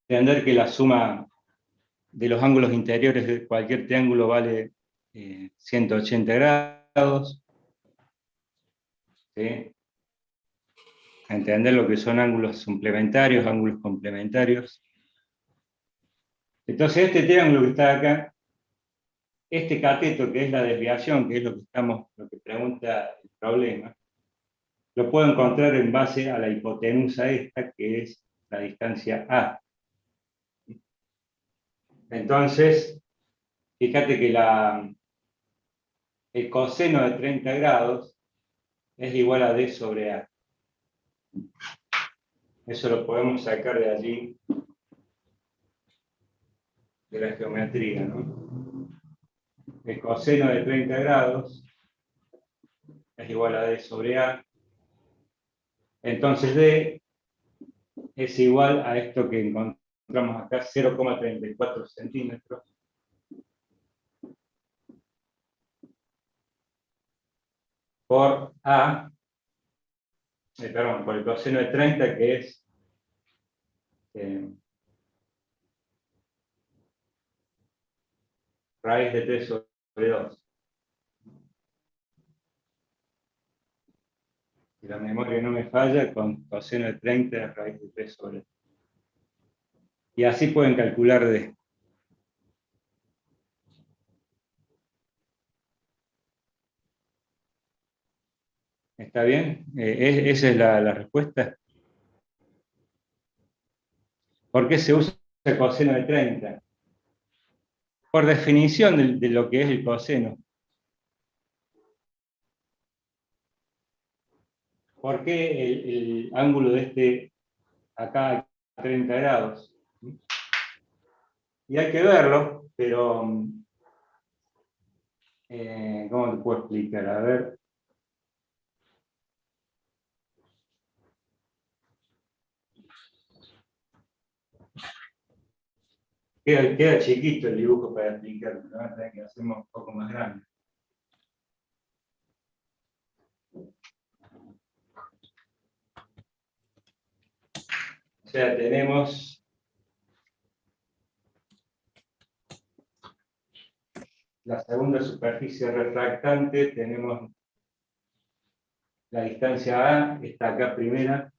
entender que la suma de los ángulos interiores de cualquier triángulo vale 180 grados. ¿Sí? Entender lo que son ángulos suplementarios, ángulos complementarios. Entonces este triángulo que está acá, este cateto que es la desviación, que es lo que pregunta el problema, lo puedo encontrar en base a la hipotenusa esta, que es la distancia A. Entonces, fíjate que el coseno de 30 grados es igual a D sobre A. Eso lo podemos sacar de allí, de la geometría, ¿no? El coseno de 30 grados es igual a D sobre A. Entonces D es igual a esto que encontramos acá, 0,34 centímetros. Por A, perdón, por el coseno de 30, que es raíz de 3 sobre 2. Si la memoria no me falla, con coseno de 30 es raíz de 3 sobre 2. Y así pueden calcular D. ¿Está bien? Esa es la respuesta. ¿Por qué se usa el coseno de 30? Por definición de lo que es el coseno. ¿Por qué el ángulo de este acá a 30 grados? Y hay que verlo, pero ¿cómo te puedo explicar? A ver. Queda chiquito el dibujo para explicarlo, ¿no? Vamos a tener que hacerlo un poco más grande. O sea, tenemos la segunda superficie refractante, tenemos la distancia A, está acá primera.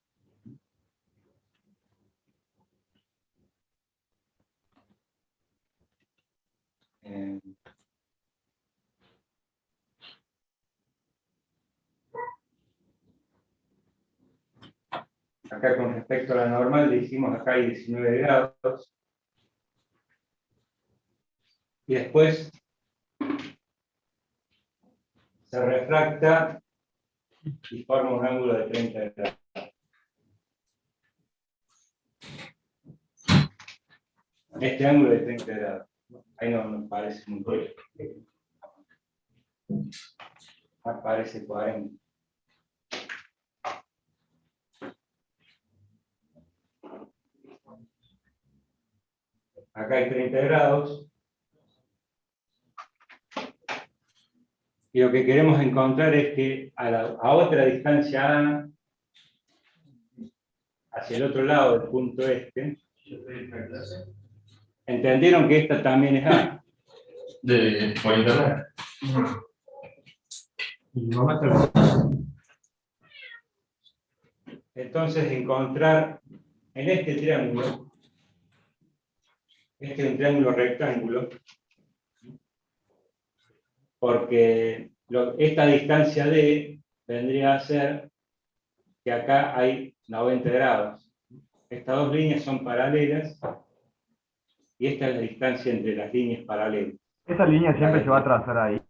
Acá con respecto a la normal, le dijimos acá hay 19 grados. Y después se refracta y forma un ángulo de 30 grados. Este ángulo de 30 grados. Ahí no me parece muy bien. Parece 40. Acá hay 30 grados. Y lo que queremos encontrar es que a otra distancia A, hacia el otro lado del punto este, entendieron que esta también es A. Por internet. Entonces encontrar en este triángulo, este es un triángulo rectángulo, porque esta distancia D vendría a ser que acá hay 90 grados. Estas dos líneas son paralelas y esta es la distancia entre las líneas paralelas. ¿Esa línea siempre se va a trazar ahí?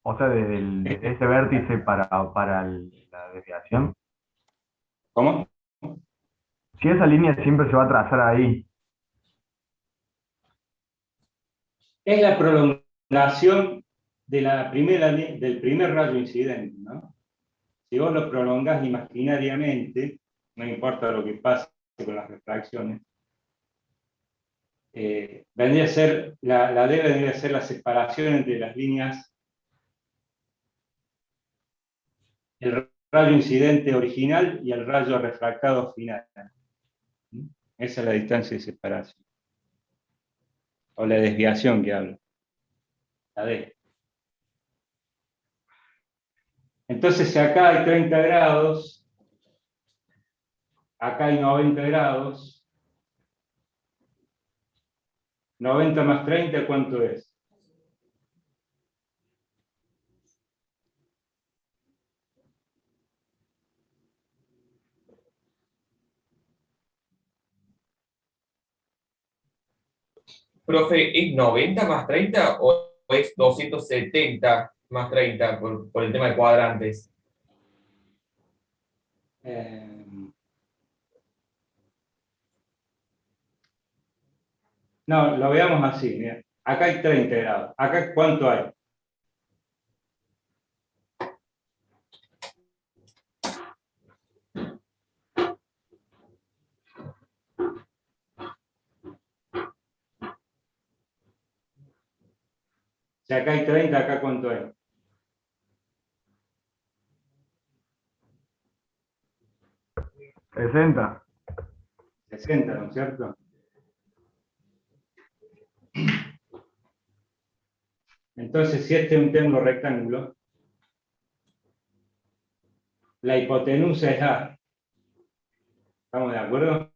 O sea, desde ese vértice para la desviación. ¿Cómo? Si esa línea siempre se va a trazar ahí. Es la prolongación de del primer rayo incidente, ¿no? Si vos lo prolongás imaginariamente, no importa lo que pase con las refracciones, vendría a ser, la D vendría a ser la separación entre las líneas, el rayo incidente original y el rayo refractado final. Esa es la distancia de separación. O la desviación que hablo. La D. Entonces, si acá hay 30 grados, acá hay 90 grados, 90 más 30, ¿cuánto es? Profe, ¿es 90 más 30 o es 270 más 30 por el tema de cuadrantes? No, lo veamos así. Mira. Acá hay 30 grados. ¿Acá cuánto hay? Si acá hay 30, ¿acá cuánto hay? 60. 60, ¿no es cierto? Entonces, si este es un triángulo rectángulo, la hipotenusa es A. ¿Estamos de acuerdo?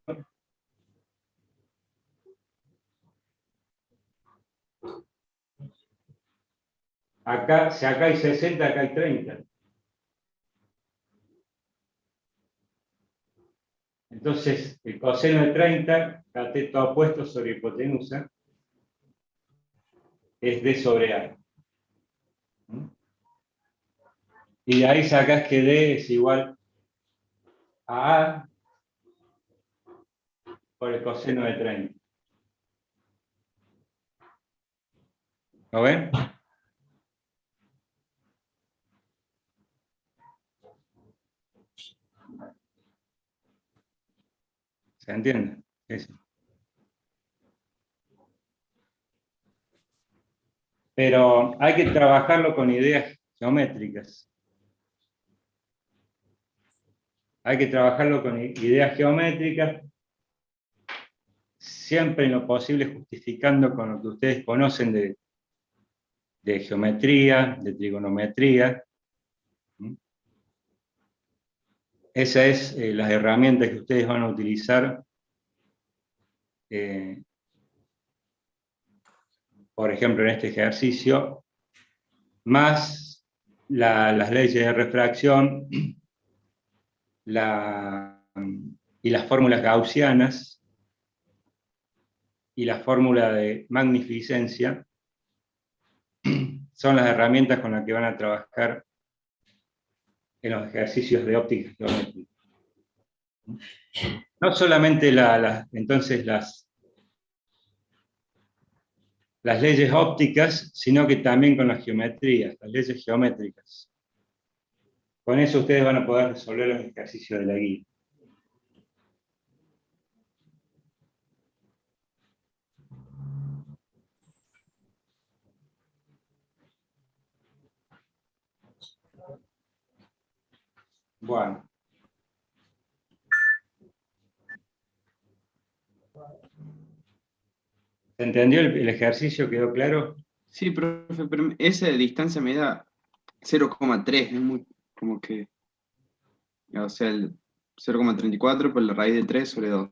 Acá, si acá hay 60, acá hay 30. Entonces, el coseno de 30, cateto opuesto sobre hipotenusa, es D sobre A. Y de ahí sacas que D es igual a A por el coseno de 30. ¿Lo ven? ¿Se entiende? Sí. Pero hay que trabajarlo con ideas geométricas. Hay que trabajarlo con ideas geométricas, siempre en lo posible justificando con lo que ustedes conocen de geometría, de trigonometría. Esas es las herramientas que ustedes van a utilizar, por ejemplo, en este ejercicio, más las leyes de refracción y las fórmulas gaussianas y la fórmula de magnificencia son las herramientas con las que van a trabajar en los ejercicios de óptica geométrica. No solamente entonces las leyes ópticas, sino que también con las geometrías, las leyes geométricas. Con eso ustedes van a poder resolver los ejercicios de la guía. Bueno. ¿Se entendió el ejercicio? ¿Quedó claro? Sí, profe, pero esa distancia me da 0,3, es muy, como que, o sea, el 0,34 por la raíz de 3 sobre 2.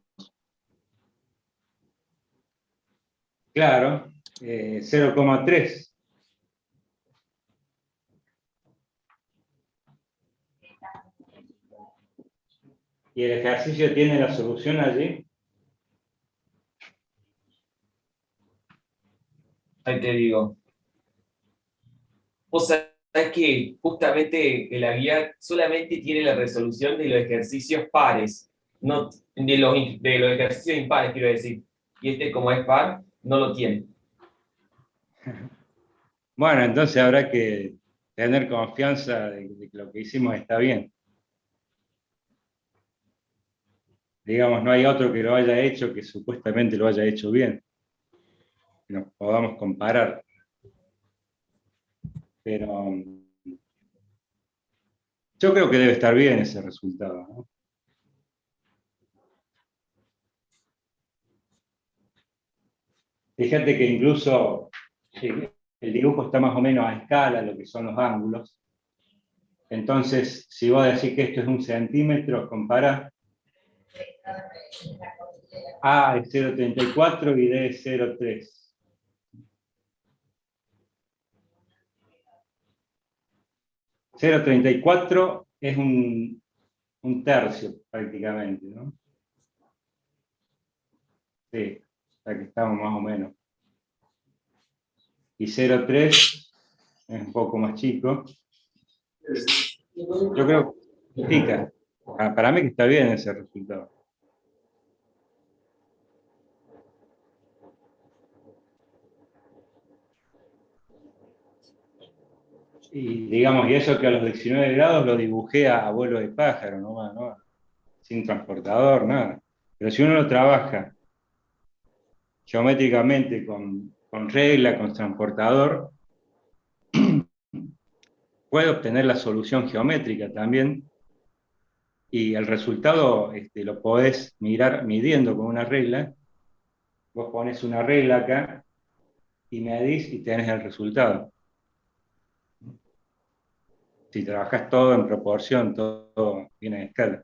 Claro, 0,3. ¿Y el ejercicio tiene la solución allí? Ahí te digo. Vos sabés que justamente la guía solamente tiene la resolución de los ejercicios pares, no de los ejercicios impares, quiero decir. Y este, como es par, no lo tiene. Bueno, entonces habrá que tener confianza de que lo que hicimos está bien. Digamos, no hay otro que lo haya hecho que supuestamente lo haya hecho bien. Que nos podamos comparar. Pero yo creo que debe estar bien ese resultado, ¿no? Fíjate que incluso el dibujo está más o menos a escala, lo que son los ángulos. Entonces, si vos decís que esto es 1 centímetro, compara A es 0,34 y D es 0,3. .34 es un tercio prácticamente, ¿no? Sí, o sea que estamos más o menos. y 0,3 es un poco más chico. Yo creo que pica. Para mí que está bien ese resultado. Y digamos, y eso que a los 19 grados lo dibujé a vuelo de pájaro, ¿no? Sin transportador, nada. Pero si uno lo trabaja geométricamente con regla, con transportador, puede obtener la solución geométrica también, y el resultado lo podés mirar midiendo con una regla. Vos pones una regla acá y medís y tenés el resultado. Si trabajás todo en proporción, todo viene en escala.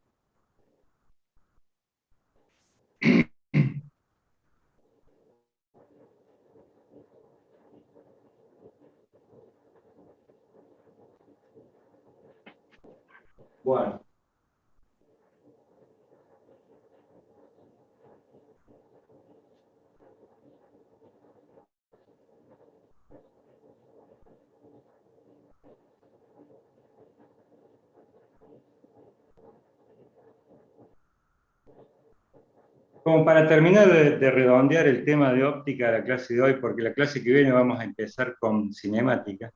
Bueno. Como para terminar de redondear el tema de óptica de la clase de hoy, porque la clase que viene vamos a empezar con cinemática,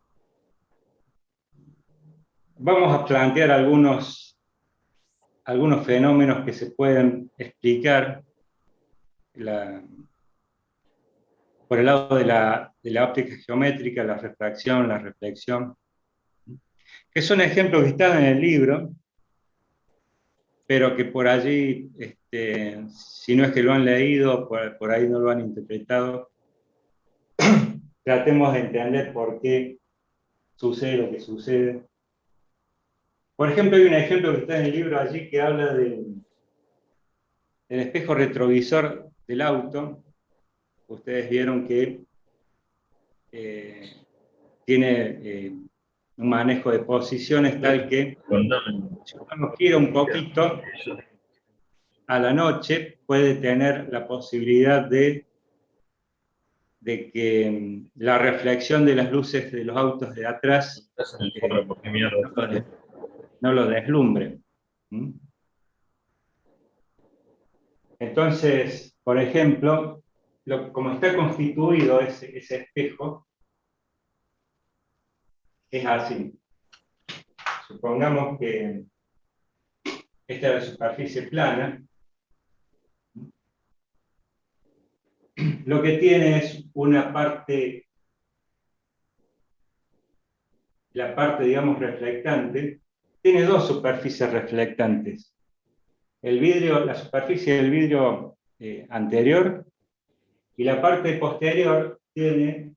vamos a plantear algunos fenómenos que se pueden explicar por el lado de la óptica geométrica, la refracción, la reflexión, que son ejemplos que están en el libro, pero que por allí, si no es que lo han leído, por ahí no lo han interpretado. Tratemos de entender por qué sucede lo que sucede. Por ejemplo, hay un ejemplo que está en el libro allí que habla del espejo retrovisor del auto. Ustedes vieron que tiene un manejo de posiciones tal que, si uno gira un poquito a la noche, puede tener la posibilidad de que la reflexión de las luces de los autos de atrás no lo deslumbre. Entonces, por ejemplo, como está constituido ese espejo, es así. Supongamos que esta es la superficie plana. Lo que tiene es una parte, la parte, digamos, reflectante, tiene dos superficies reflectantes. El vidrio, la superficie del vidrio anterior, y la parte posterior tiene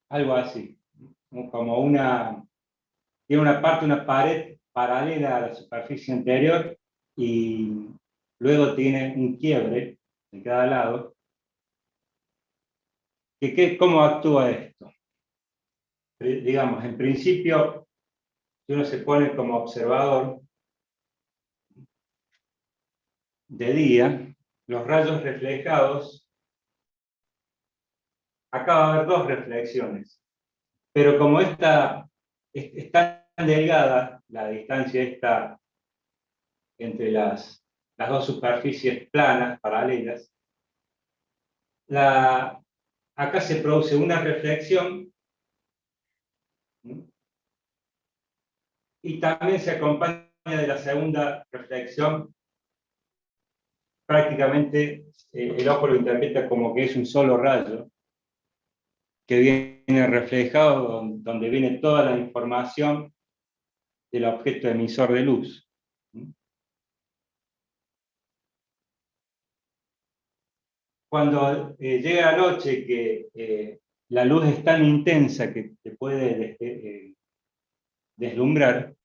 algo así, como tiene una pared paralela a la superficie anterior y luego tiene un quiebre de cada lado. ¿Cómo actúa esto? Digamos, en principio, si uno se pone como observador de día, los rayos reflejados, acá va a haber dos reflexiones, pero como esta es tan delgada, la distancia esta entre las dos superficies planas, paralelas, acá se produce una reflexión, ¿sí? Y también se acompaña de la segunda reflexión. Prácticamente el ojo lo interpreta como que es un solo rayo que viene reflejado donde viene toda la información del objeto emisor de luz. Cuando llega la noche que la luz es tan intensa que te puede deslumbrar,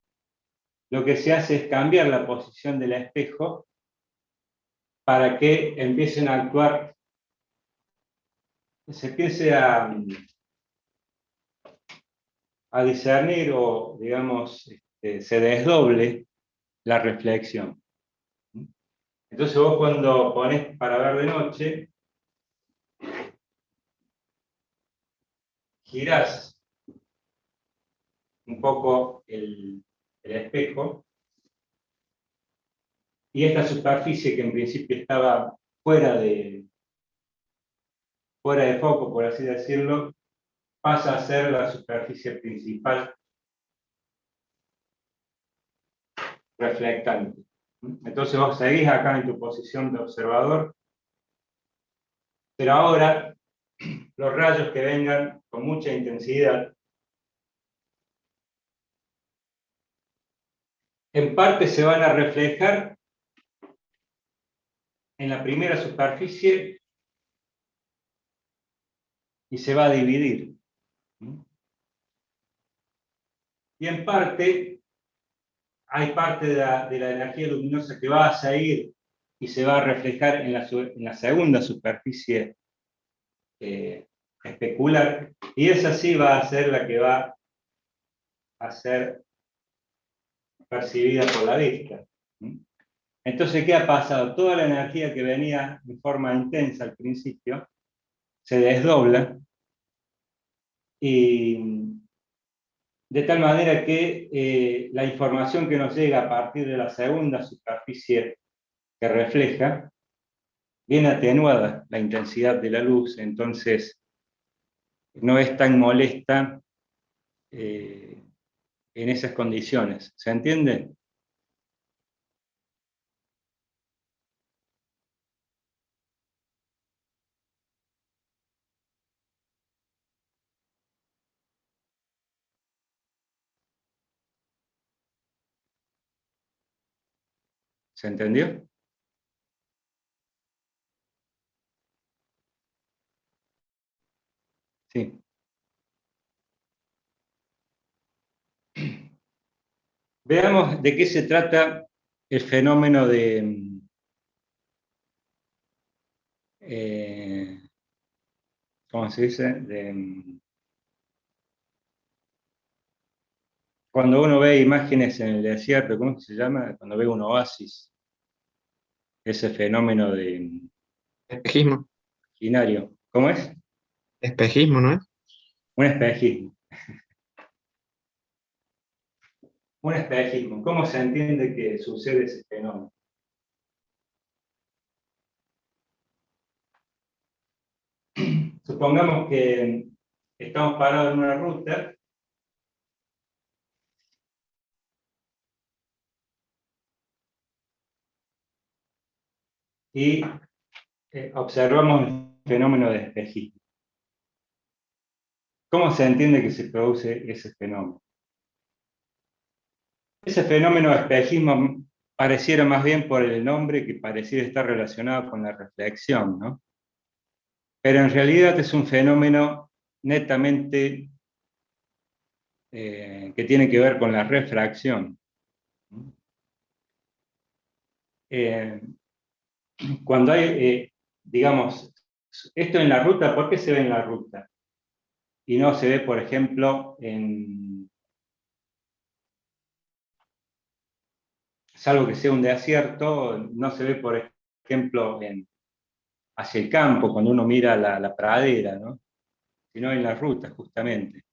lo que se hace es cambiar la posición del espejo para que empiecen a actuar, se empiece a discernir o, digamos, se desdoble la reflexión. Entonces vos cuando ponés para ver de noche, girás un poco el espejo, y esta superficie que en principio estaba fuera de foco, por así decirlo, pasa a ser la superficie principal reflectante. Entonces vos seguís acá en tu posición de observador, pero ahora los rayos que vengan con mucha intensidad, en parte se van a reflejar en la primera superficie y se va a dividir. Y en parte, hay parte de la energía luminosa que va a salir y se va a reflejar en la segunda superficie especular, y esa sí va a ser la que va a ser percibida por la vista. Entonces, ¿qué ha pasado? Toda la energía que venía de forma intensa al principio se desdobla, y de tal manera que la información que nos llega a partir de la segunda superficie que refleja viene atenuada la intensidad de la luz, entonces no es tan molesta en esas condiciones. ¿Se entiende? ¿Se entendió? Sí. Veamos de qué se trata el fenómeno de ¿cómo se dice? Cuando uno ve imágenes en el desierto, ¿cómo se llama? Cuando ve un oasis, ese fenómeno de Espejismo. binario. ¿Cómo es? Espejismo, ¿no es? Un espejismo. Un espejismo. ¿Cómo se entiende que sucede ese fenómeno? Supongamos que estamos parados en una ruta y observamos el fenómeno de espejismo. ¿Cómo se entiende que se produce ese fenómeno? Ese fenómeno de espejismo pareciera más bien por el nombre que pareciera estar relacionado con la reflexión, ¿no? Pero en realidad es un fenómeno netamente que tiene que ver con la refracción. Cuando hay, digamos, esto en la ruta, ¿por qué se ve en la ruta? Y no se ve, por ejemplo, salvo que sea un desierto, no se ve, por ejemplo, hacia el campo, cuando uno mira la pradera, ¿no? Sino en la ruta, justamente.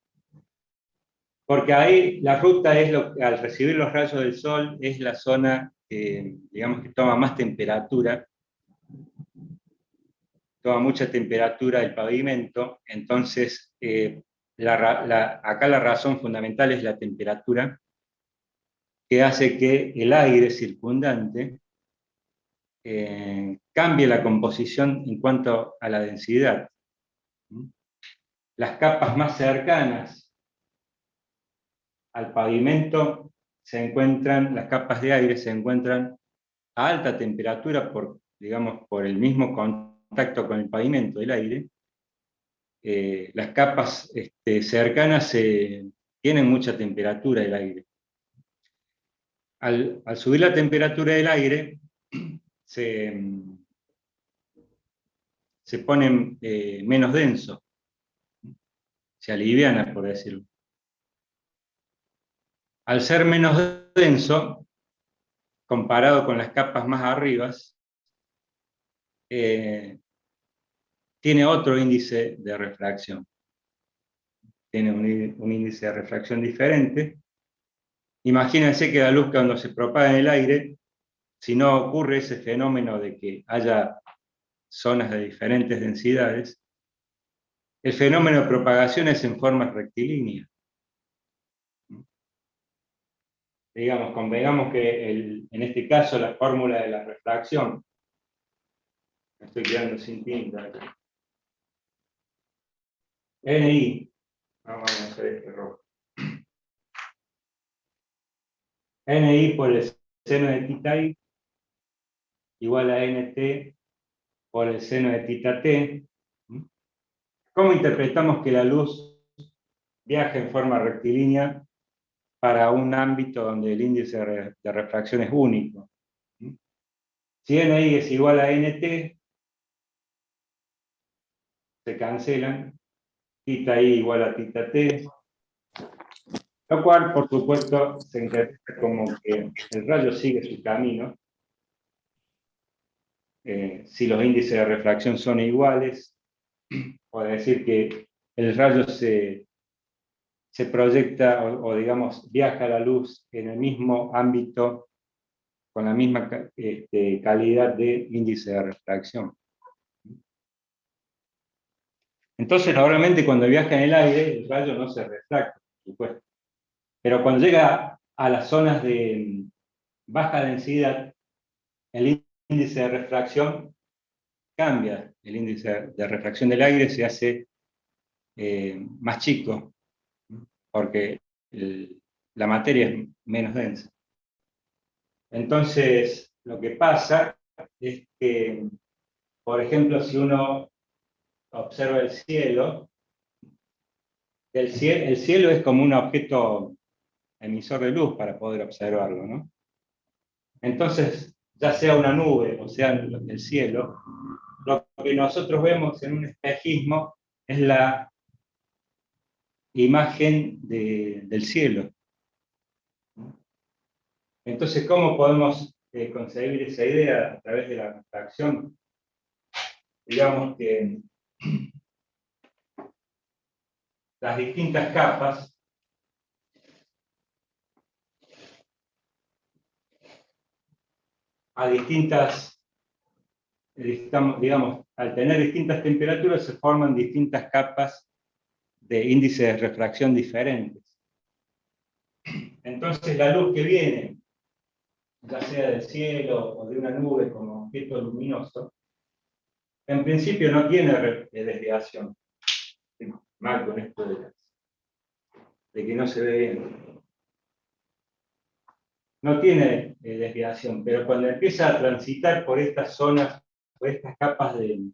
Porque ahí la ruta es al recibir los rayos del sol, es la zona, digamos, que toma más temperatura, toma mucha temperatura el pavimento, entonces acá la razón fundamental es la temperatura, que hace que el aire circundante cambie la composición en cuanto a la densidad. Las capas más cercanas al pavimento las capas de aire se encuentran a alta temperatura digamos, por el mismo contacto con el pavimento del aire. Las capas cercanas tienen mucha temperatura del aire. Al subir la temperatura del aire, se pone menos denso, se aliviana, por decirlo. Al ser menos denso, comparado con las capas más arriba, tiene otro índice de refracción. Tiene un índice de refracción diferente. Imagínense que la luz cuando se propaga en el aire, si no ocurre ese fenómeno de que haya zonas de diferentes densidades, el fenómeno de propagación es en forma rectilínea. Digamos, convengamos que en este caso la fórmula de la refracción, me estoy quedando sin tinta acá. NI, vamos a hacer este rojo. NI por el seno de tita I igual a NT por el seno de tita T. ¿Cómo interpretamos que la luz viaja en forma rectilínea para un ámbito donde el índice de refracción es único? Si NI es igual a NT, se cancelan, tita I igual a tita T, lo cual, por supuesto, se interpreta como que el rayo sigue su camino. Si los índices de refracción son iguales, puede decir que el rayo se proyecta o digamos, viaja la luz en el mismo ámbito, con la misma calidad de índice de refracción. Entonces, normalmente cuando viaja en el aire, el rayo no se refracta, por supuesto. Pero cuando llega a las zonas de baja densidad, el índice de refracción cambia. El índice de refracción del aire se hace más chico, porque la materia es menos densa. Entonces, lo que pasa es que, por ejemplo, si uno observa el cielo es como un objeto emisor de luz para poder observarlo, ¿no? Entonces, ya sea una nube o sea el cielo, lo que nosotros vemos en un espejismo es la imagen del cielo. Entonces, ¿cómo podemos concebir esa idea a través de la refracción? Digamos que las distintas capas a distintas, digamos, al tener distintas temperaturas se forman distintas capas de índice de refracción diferentes. Entonces la luz que viene, ya sea del cielo o de una nube como objeto luminoso, en principio no tiene desviación. Mal con esto de que no se ve bien. No tiene desviación, pero cuando empieza a transitar por estas zonas, por estas capas de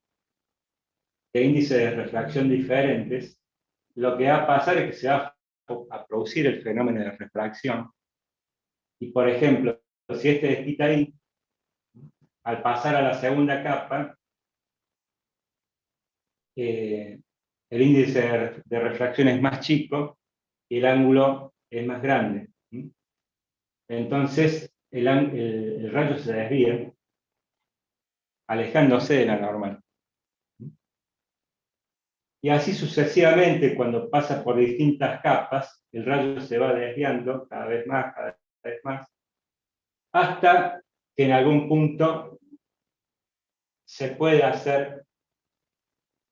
índice de refracción diferentes, lo que va a pasar es que se va a producir el fenómeno de refracción. Y por ejemplo, si este es tita I, al pasar a la segunda capa, el índice de refracción es más chico y el ángulo es más grande. Entonces, el rayo se desvía, alejándose de la normal. Y así sucesivamente, cuando pasa por distintas capas, el rayo se va desviando cada vez más, hasta que en algún punto se puede hacer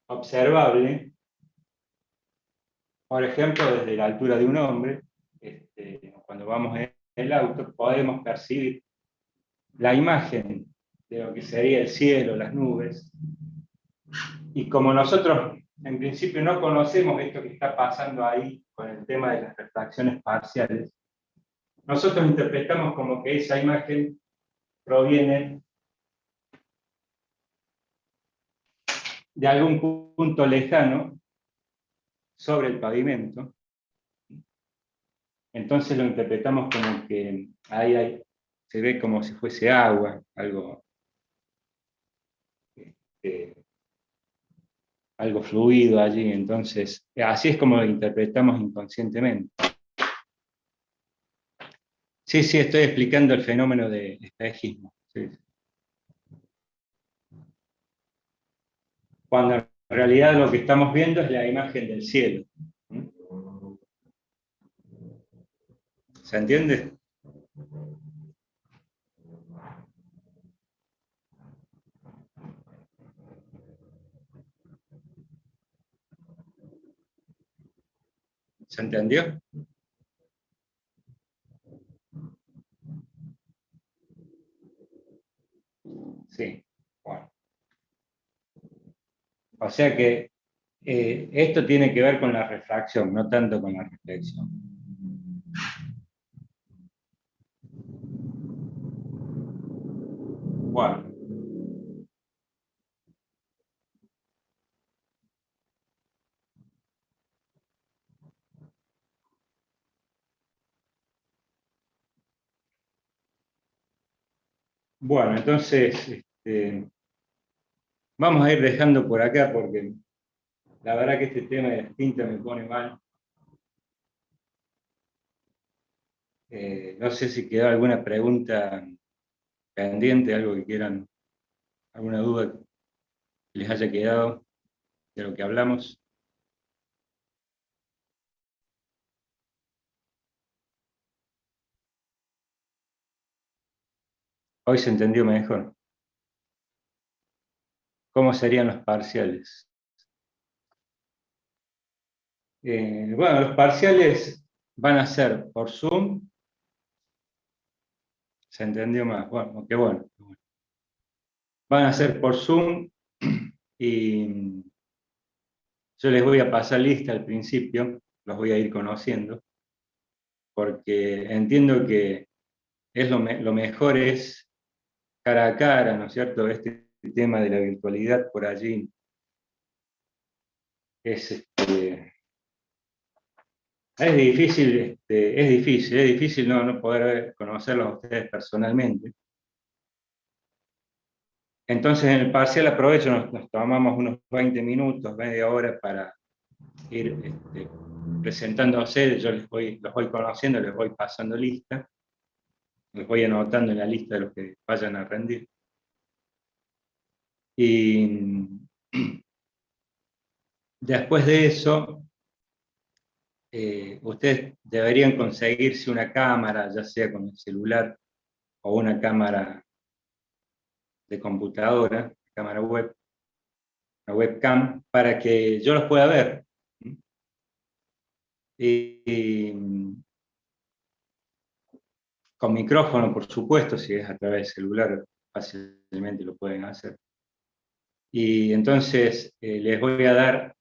observable, por ejemplo, desde la altura de un hombre, cuando vamos en el auto, podemos percibir la imagen de lo que sería el cielo, las nubes, y como nosotros en principio no conocemos esto que está pasando ahí con el tema de las refracciones parciales, nosotros interpretamos como que esa imagen proviene de algún punto lejano sobre el pavimento. Entonces lo interpretamos como que ahí se ve como si fuese agua, algo fluido allí. Entonces, así es como lo interpretamos inconscientemente. Sí, sí, estoy explicando el fenómeno de espejismo. Sí. Cuando en realidad lo que estamos viendo es la imagen del cielo. ¿Se entiende? ¿Se entendió? Sí. Bueno. O sea que esto tiene que ver con la refracción, no tanto con la reflexión. Bueno. Bueno, entonces vamos a ir dejando por acá porque la verdad que este tema de las tintas me pone mal. No sé si quedó alguna pregunta pendiente, algo que quieran, alguna duda que les haya quedado de lo que hablamos. Hoy se entendió mejor. ¿Cómo serían los parciales? Bueno, los parciales van a ser por Zoom. ¿Se entendió más? Bueno, qué bueno. Van a ser por Zoom y yo les voy a pasar lista al principio, los voy a ir conociendo, porque entiendo que lo mejor es cara a cara, ¿no es cierto? Este tema de la virtualidad por allí es, es difícil no poder conocerlos a ustedes personalmente. Entonces en el parcial aprovecho, nos tomamos unos 20 minutos, media hora para ir presentándose, yo los voy conociendo, les voy pasando lista, les voy anotando en la lista de los que vayan a rendir. Y después de eso, ustedes deberían conseguirse una cámara, ya sea con el celular o una cámara de computadora, cámara web, una webcam, para que yo los pueda ver. Y con micrófono, por supuesto, si es a través del celular, fácilmente lo pueden hacer. Y entonces les voy a dar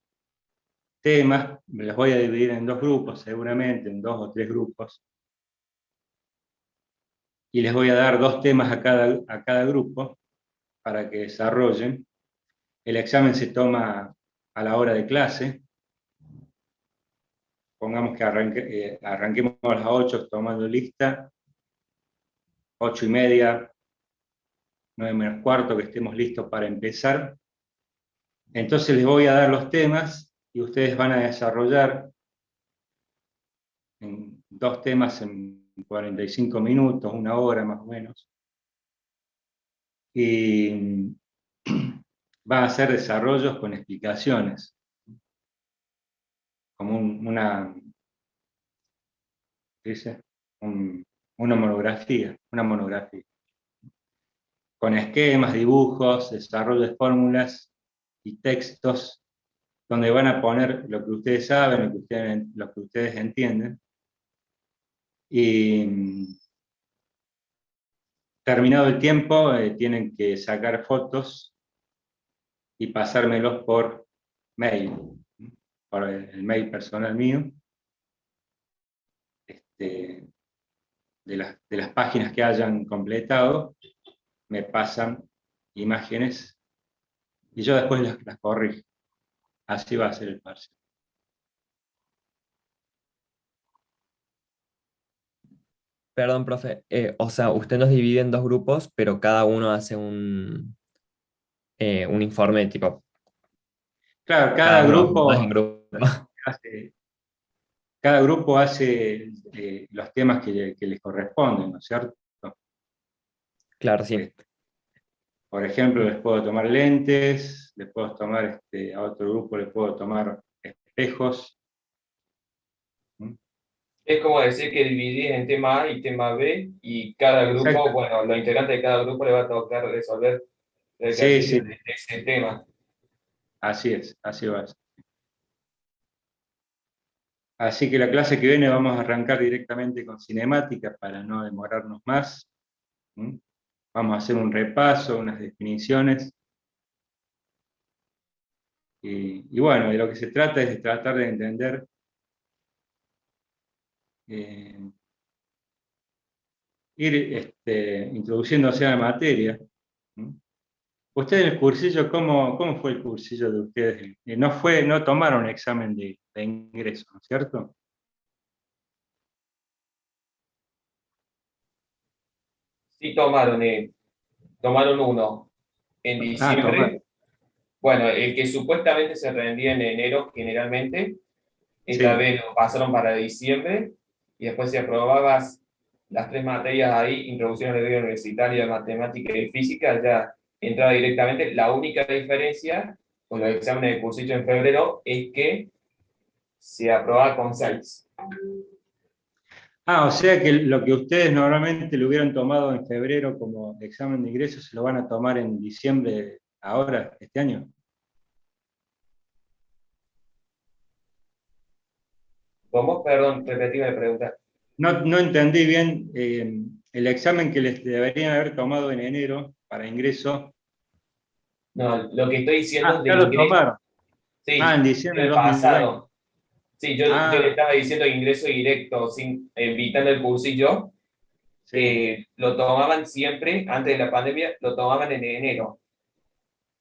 temas, me los voy a dividir en dos grupos, seguramente, en 2 o 3 grupos, y les voy a dar 2 temas a cada grupo para que desarrollen. El examen se toma a la hora de clase. Pongamos que arranquemos a las 8 tomando lista, 8:30, 9:15, que estemos listos para empezar. Entonces les voy a dar los temas y ustedes van a desarrollar en 2 temas en 45 minutos, 1 hora más o menos. Y van a hacer desarrollos con explicaciones, como una monografía, con esquemas, dibujos, desarrollo de fórmulas y textos, donde van a poner lo que ustedes saben, lo que ustedes entienden. Y terminado el tiempo, tienen que sacar fotos y pasármelos por mail, por el mail personal mío, de las páginas que hayan completado, me pasan imágenes y yo después las corrijo. Así va a ser el parcial. Perdón, profe. O sea, usted nos divide en dos grupos, pero cada uno hace un informe tipo, Claro, cada cada uno más en grupo grupo. hace, cada grupo hace los temas que les corresponden, ¿no es cierto? Claro, sí. Por ejemplo, les puedo tomar lentes, les puedo tomar, a otro grupo les puedo tomar espejos. ¿Mm? Es como decir que dividís en tema A y tema B, y cada grupo, Exacto. bueno, los integrantes de cada grupo le va a tocar resolver el Sí, ejercicio sí, de ese tema. así es, así va a ser. Así que la clase que viene vamos a arrancar directamente con cinemática para no demorarnos más. ¿Mm? Vamos a hacer un repaso, unas definiciones. Y bueno, de lo que se trata es de tratar de entender ir introduciéndose a la materia. ¿Mm? Ustedes el cursillo, ¿cómo fue el cursillo de ustedes? No tomaron examen de ingreso, ¿no es cierto? Sí tomaron uno en Ah, tomaron. diciembre. Bueno, el que supuestamente se rendía en enero generalmente, esta Sí. vez lo pasaron para diciembre, y después si aprobabas las 3 materias ahí, introducción a la vida universitaria, matemática y física, ya entraba directamente. La única diferencia con los exámenes de cursillo en febrero es que se aprobaba con 6. Ah, o sea que lo que ustedes normalmente lo hubieran tomado en febrero como examen de ingreso, se lo van a tomar en diciembre ahora, este año. ¿Cómo? Perdón, repetí la pregunta. No entendí bien el examen que les deberían haber tomado en enero para ingreso. No, lo que estoy diciendo Ah, de ya lo ingreso, tomaron. Ah, en sí, diciembre de el 2020. pasado. Sí, yo le Ah, estaba diciendo ingreso directo, sin evitando el cursillo. sí, Lo tomaban siempre, antes de la pandemia, lo tomaban en enero.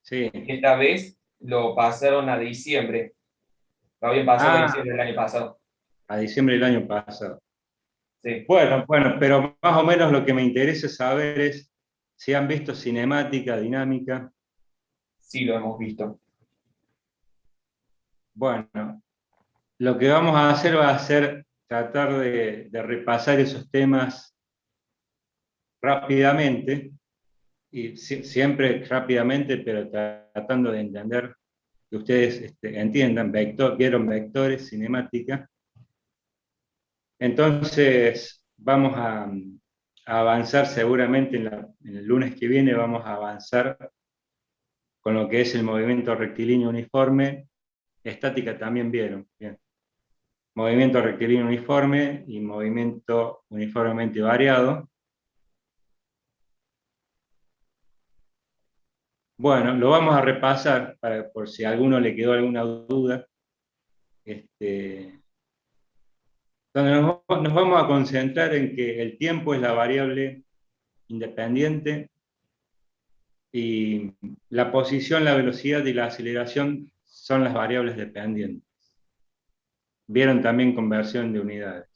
sí. Esta vez lo pasaron a diciembre. Lo habían pasado a Ah, diciembre del año pasado. a diciembre del año pasado. Sí, Bueno, pero más o menos lo que me interesa saber es si han visto cinemática, dinámica. sí lo hemos visto. Bueno, lo que vamos a hacer va a ser tratar de repasar esos temas rápidamente, y siempre rápidamente, pero tratando de entender que ustedes entiendan, vieron vectores, cinemática. Entonces, vamos a avanzar seguramente en el lunes que viene, vamos a avanzar con lo que es el movimiento rectilíneo uniforme. Estática también vieron. Bien. Movimiento rectilíneo uniforme y movimiento uniformemente variado. Bueno, lo vamos a repasar por si a alguno le quedó alguna duda. Donde nos vamos a concentrar en que el tiempo es la variable independiente y la posición, la velocidad y la aceleración son las variables dependientes. Vieron también conversión de unidades.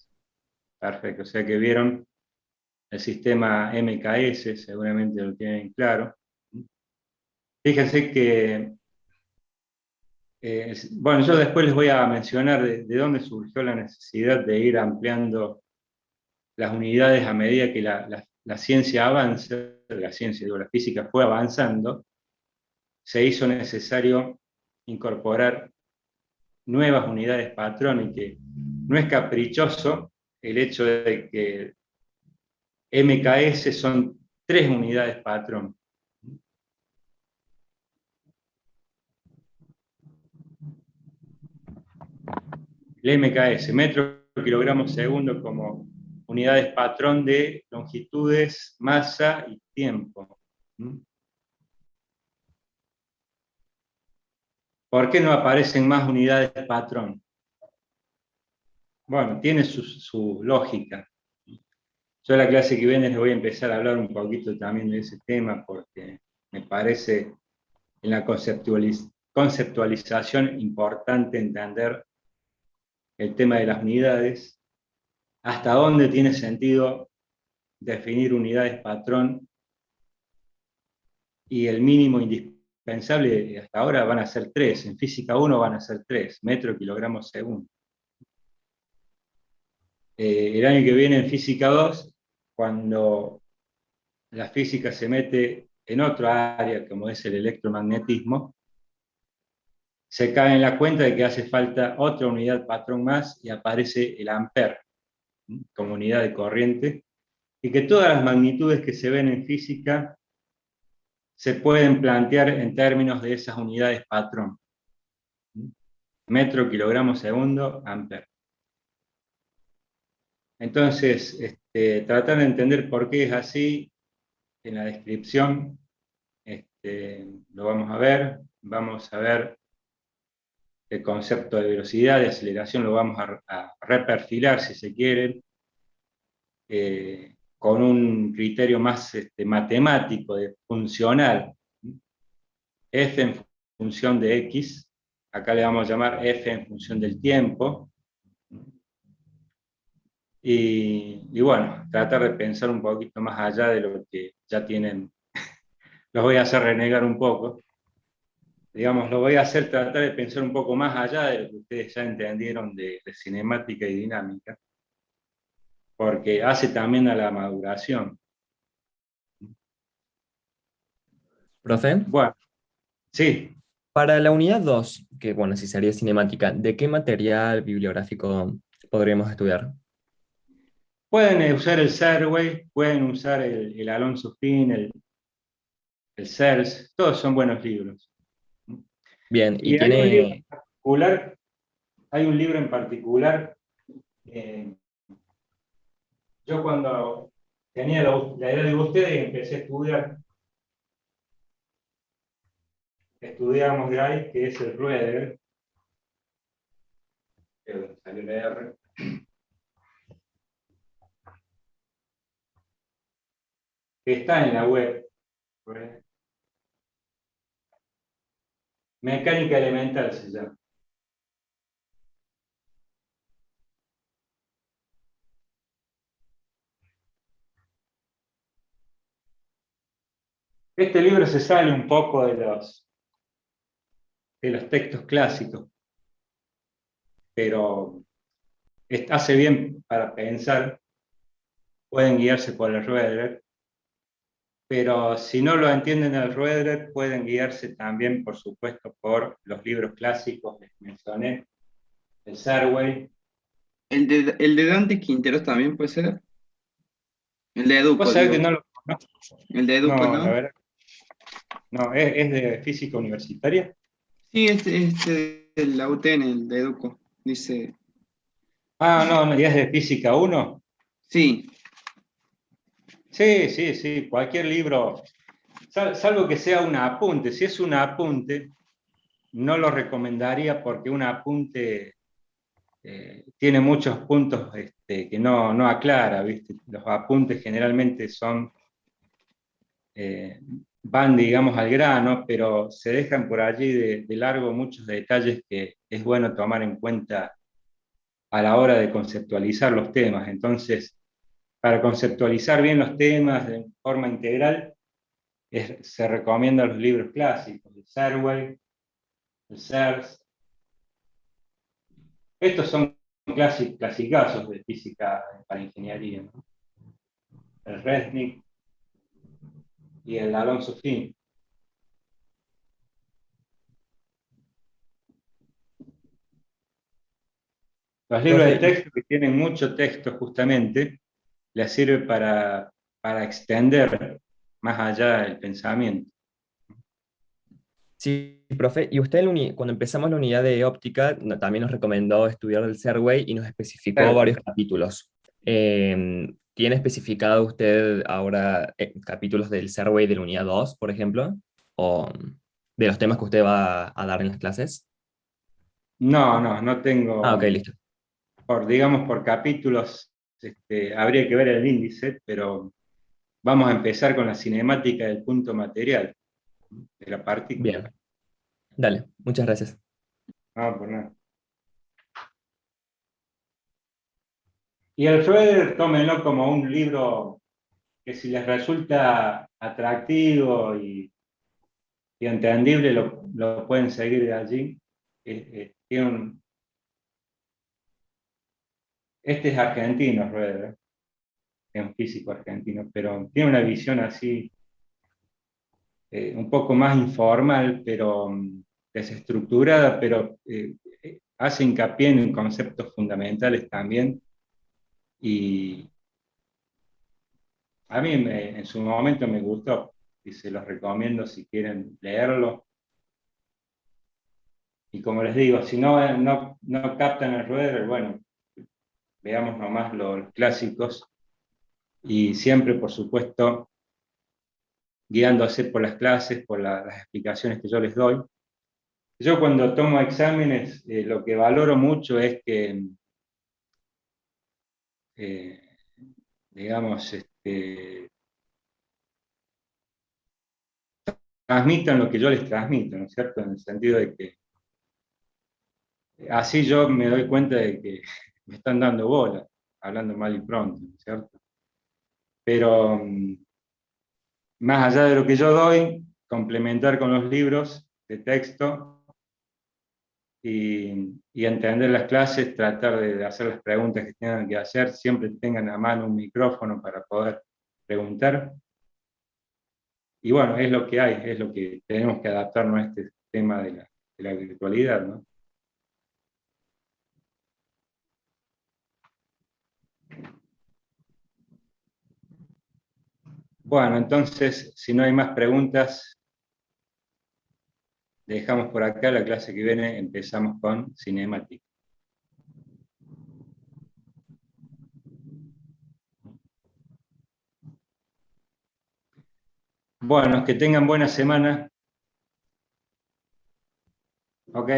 Perfecto, o sea que vieron el sistema MKS, seguramente lo tienen claro. Fíjense que, bueno, yo después les voy a mencionar de dónde surgió la necesidad de ir ampliando las unidades a medida que la ciencia avanza, la ciencia, digo, la física fue avanzando, se hizo necesario incorporar nuevas unidades patrón, y que no es caprichoso el hecho de que MKS son 3 unidades patrón. El MKS, metro kilogramo segundo, como unidades patrón de longitudes, masa y tiempo. ¿Por qué no aparecen más unidades patrón? Bueno, tiene su lógica. Yo en la clase que viene les voy a empezar a hablar un poquito también de ese tema, porque me parece en la conceptualización importante entender el tema de las unidades, hasta dónde tiene sentido definir unidades patrón, y el mínimo indispensable hasta ahora van a ser 3, en física 1 van a ser 3, metro, kilogramo, segundo. el año que viene en Física 2, cuando la física se mete en otra área, como es el electromagnetismo, se cae en la cuenta de que hace falta otra unidad patrón más y aparece el ampere como unidad de corriente, y que todas las magnitudes que se ven en física se pueden plantear en términos de esas unidades patrón. Metro, kilogramo, segundo, ampere. Entonces, tratar de entender por qué es así, en la descripción lo vamos a ver. Vamos a ver el concepto de velocidad, de aceleración, lo vamos a reperfilar, si se quiere, con un criterio más matemático, funcional. F en función de X, acá le vamos a llamar F en función del tiempo. Y bueno, tratar de pensar un poquito más allá de lo que ya tienen. Los voy a hacer renegar un poco. Digamos, lo voy a hacer tratar de pensar un poco más allá de lo que ustedes ya entendieron de cinemática y dinámica, porque hace también a la maduración. Profe, Bueno, sí, para la unidad 2, que bueno, si sería cinemática, ¿de qué material bibliográfico podríamos estudiar? pueden usar el Serway, pueden usar el Alonso Fin, el CERS, todos son buenos libros. Bien, y Y hay un libro en tiene, particular, hay un libro en particular, yo cuando tenía la edad de ustedes empecé a estudiar, estudiamos de ahí, que es el Rueder, salió la R, que está en la web, Mecánica Elemental se llama. Este libro se sale un poco de los textos clásicos, pero hace bien para pensar, pueden guiarse por el Roederer, pero si no lo entienden el Roederer, pueden guiarse también, por supuesto, por los libros clásicos que mencioné, el Serway. El de Dante Quinteros también puede ser. El de Educo, Vos sabés digo. que no lo conozco. El de Educo, No, la ¿no? verdad. No, es de física universitaria. Sí, este de la UTN, el de Educo. Dice, Ah, no, no, ya es de física uno. sí, Sí, sí, sí, cualquier libro, salvo que sea un apunte. Si es un apunte, no lo recomendaría porque un apunte tiene muchos puntos que no aclara, ¿viste? Los apuntes generalmente van, digamos, al grano, pero se dejan por allí de largo muchos detalles que es bueno tomar en cuenta a la hora de conceptualizar los temas. Entonces, para conceptualizar bien los temas de forma integral, se recomiendan los libros clásicos, el Serway, el CERS. Estos son clasicazos de física para ingeniería, ¿no? El Resnick y el Alonso Fin. Los libros de profe, texto que tienen mucho texto justamente, les sirve para extender más allá el pensamiento. sí, profe, y usted cuando empezamos la unidad de óptica también nos recomendó estudiar el Serway y nos especificó Claro. varios capítulos. ¿Tiene especificado usted ahora capítulos del Serway de la unidad 2, por ejemplo? ¿O de los temas que usted va a dar en las clases? No Ah, ok, tengo, listo. digamos, por capítulos, habría que ver el índice, pero vamos a empezar con la cinemática del punto material, de la partícula. Bien, dale, muchas gracias. No, por nada. Y el Schroeder, tómenlo como un libro que si les resulta atractivo y entendible, lo pueden seguir de allí. Tiene Este es argentino, Roeder, es un físico argentino, pero tiene una visión así, un poco más informal, pero desestructurada, pero hace hincapié en conceptos fundamentales también, y a mí en su momento me gustó, y se los recomiendo si quieren leerlo. Y como les digo, si no captan el Roeder, bueno, veamos nomás los clásicos, y siempre, por supuesto, guiándose por las clases, por las explicaciones que yo les doy. Yo cuando tomo exámenes, lo que valoro mucho es que, eh, digamos, transmitan lo que yo les transmito, ¿no es cierto? En el sentido de que así yo me doy cuenta de que me están dando bola, hablando mal y pronto, ¿no es cierto? Pero más allá de lo que yo doy, complementar con los libros de texto y entender las clases, tratar de hacer las preguntas que tengan que hacer, siempre tengan a mano un micrófono para poder preguntar. Y bueno, es lo que hay, es lo que tenemos que adaptarnos a este tema de la virtualidad, ¿no? Bueno, entonces, si no hay más preguntas, dejamos por acá. La clase que viene empezamos con cinemática. Bueno, que tengan buena semana. Ok.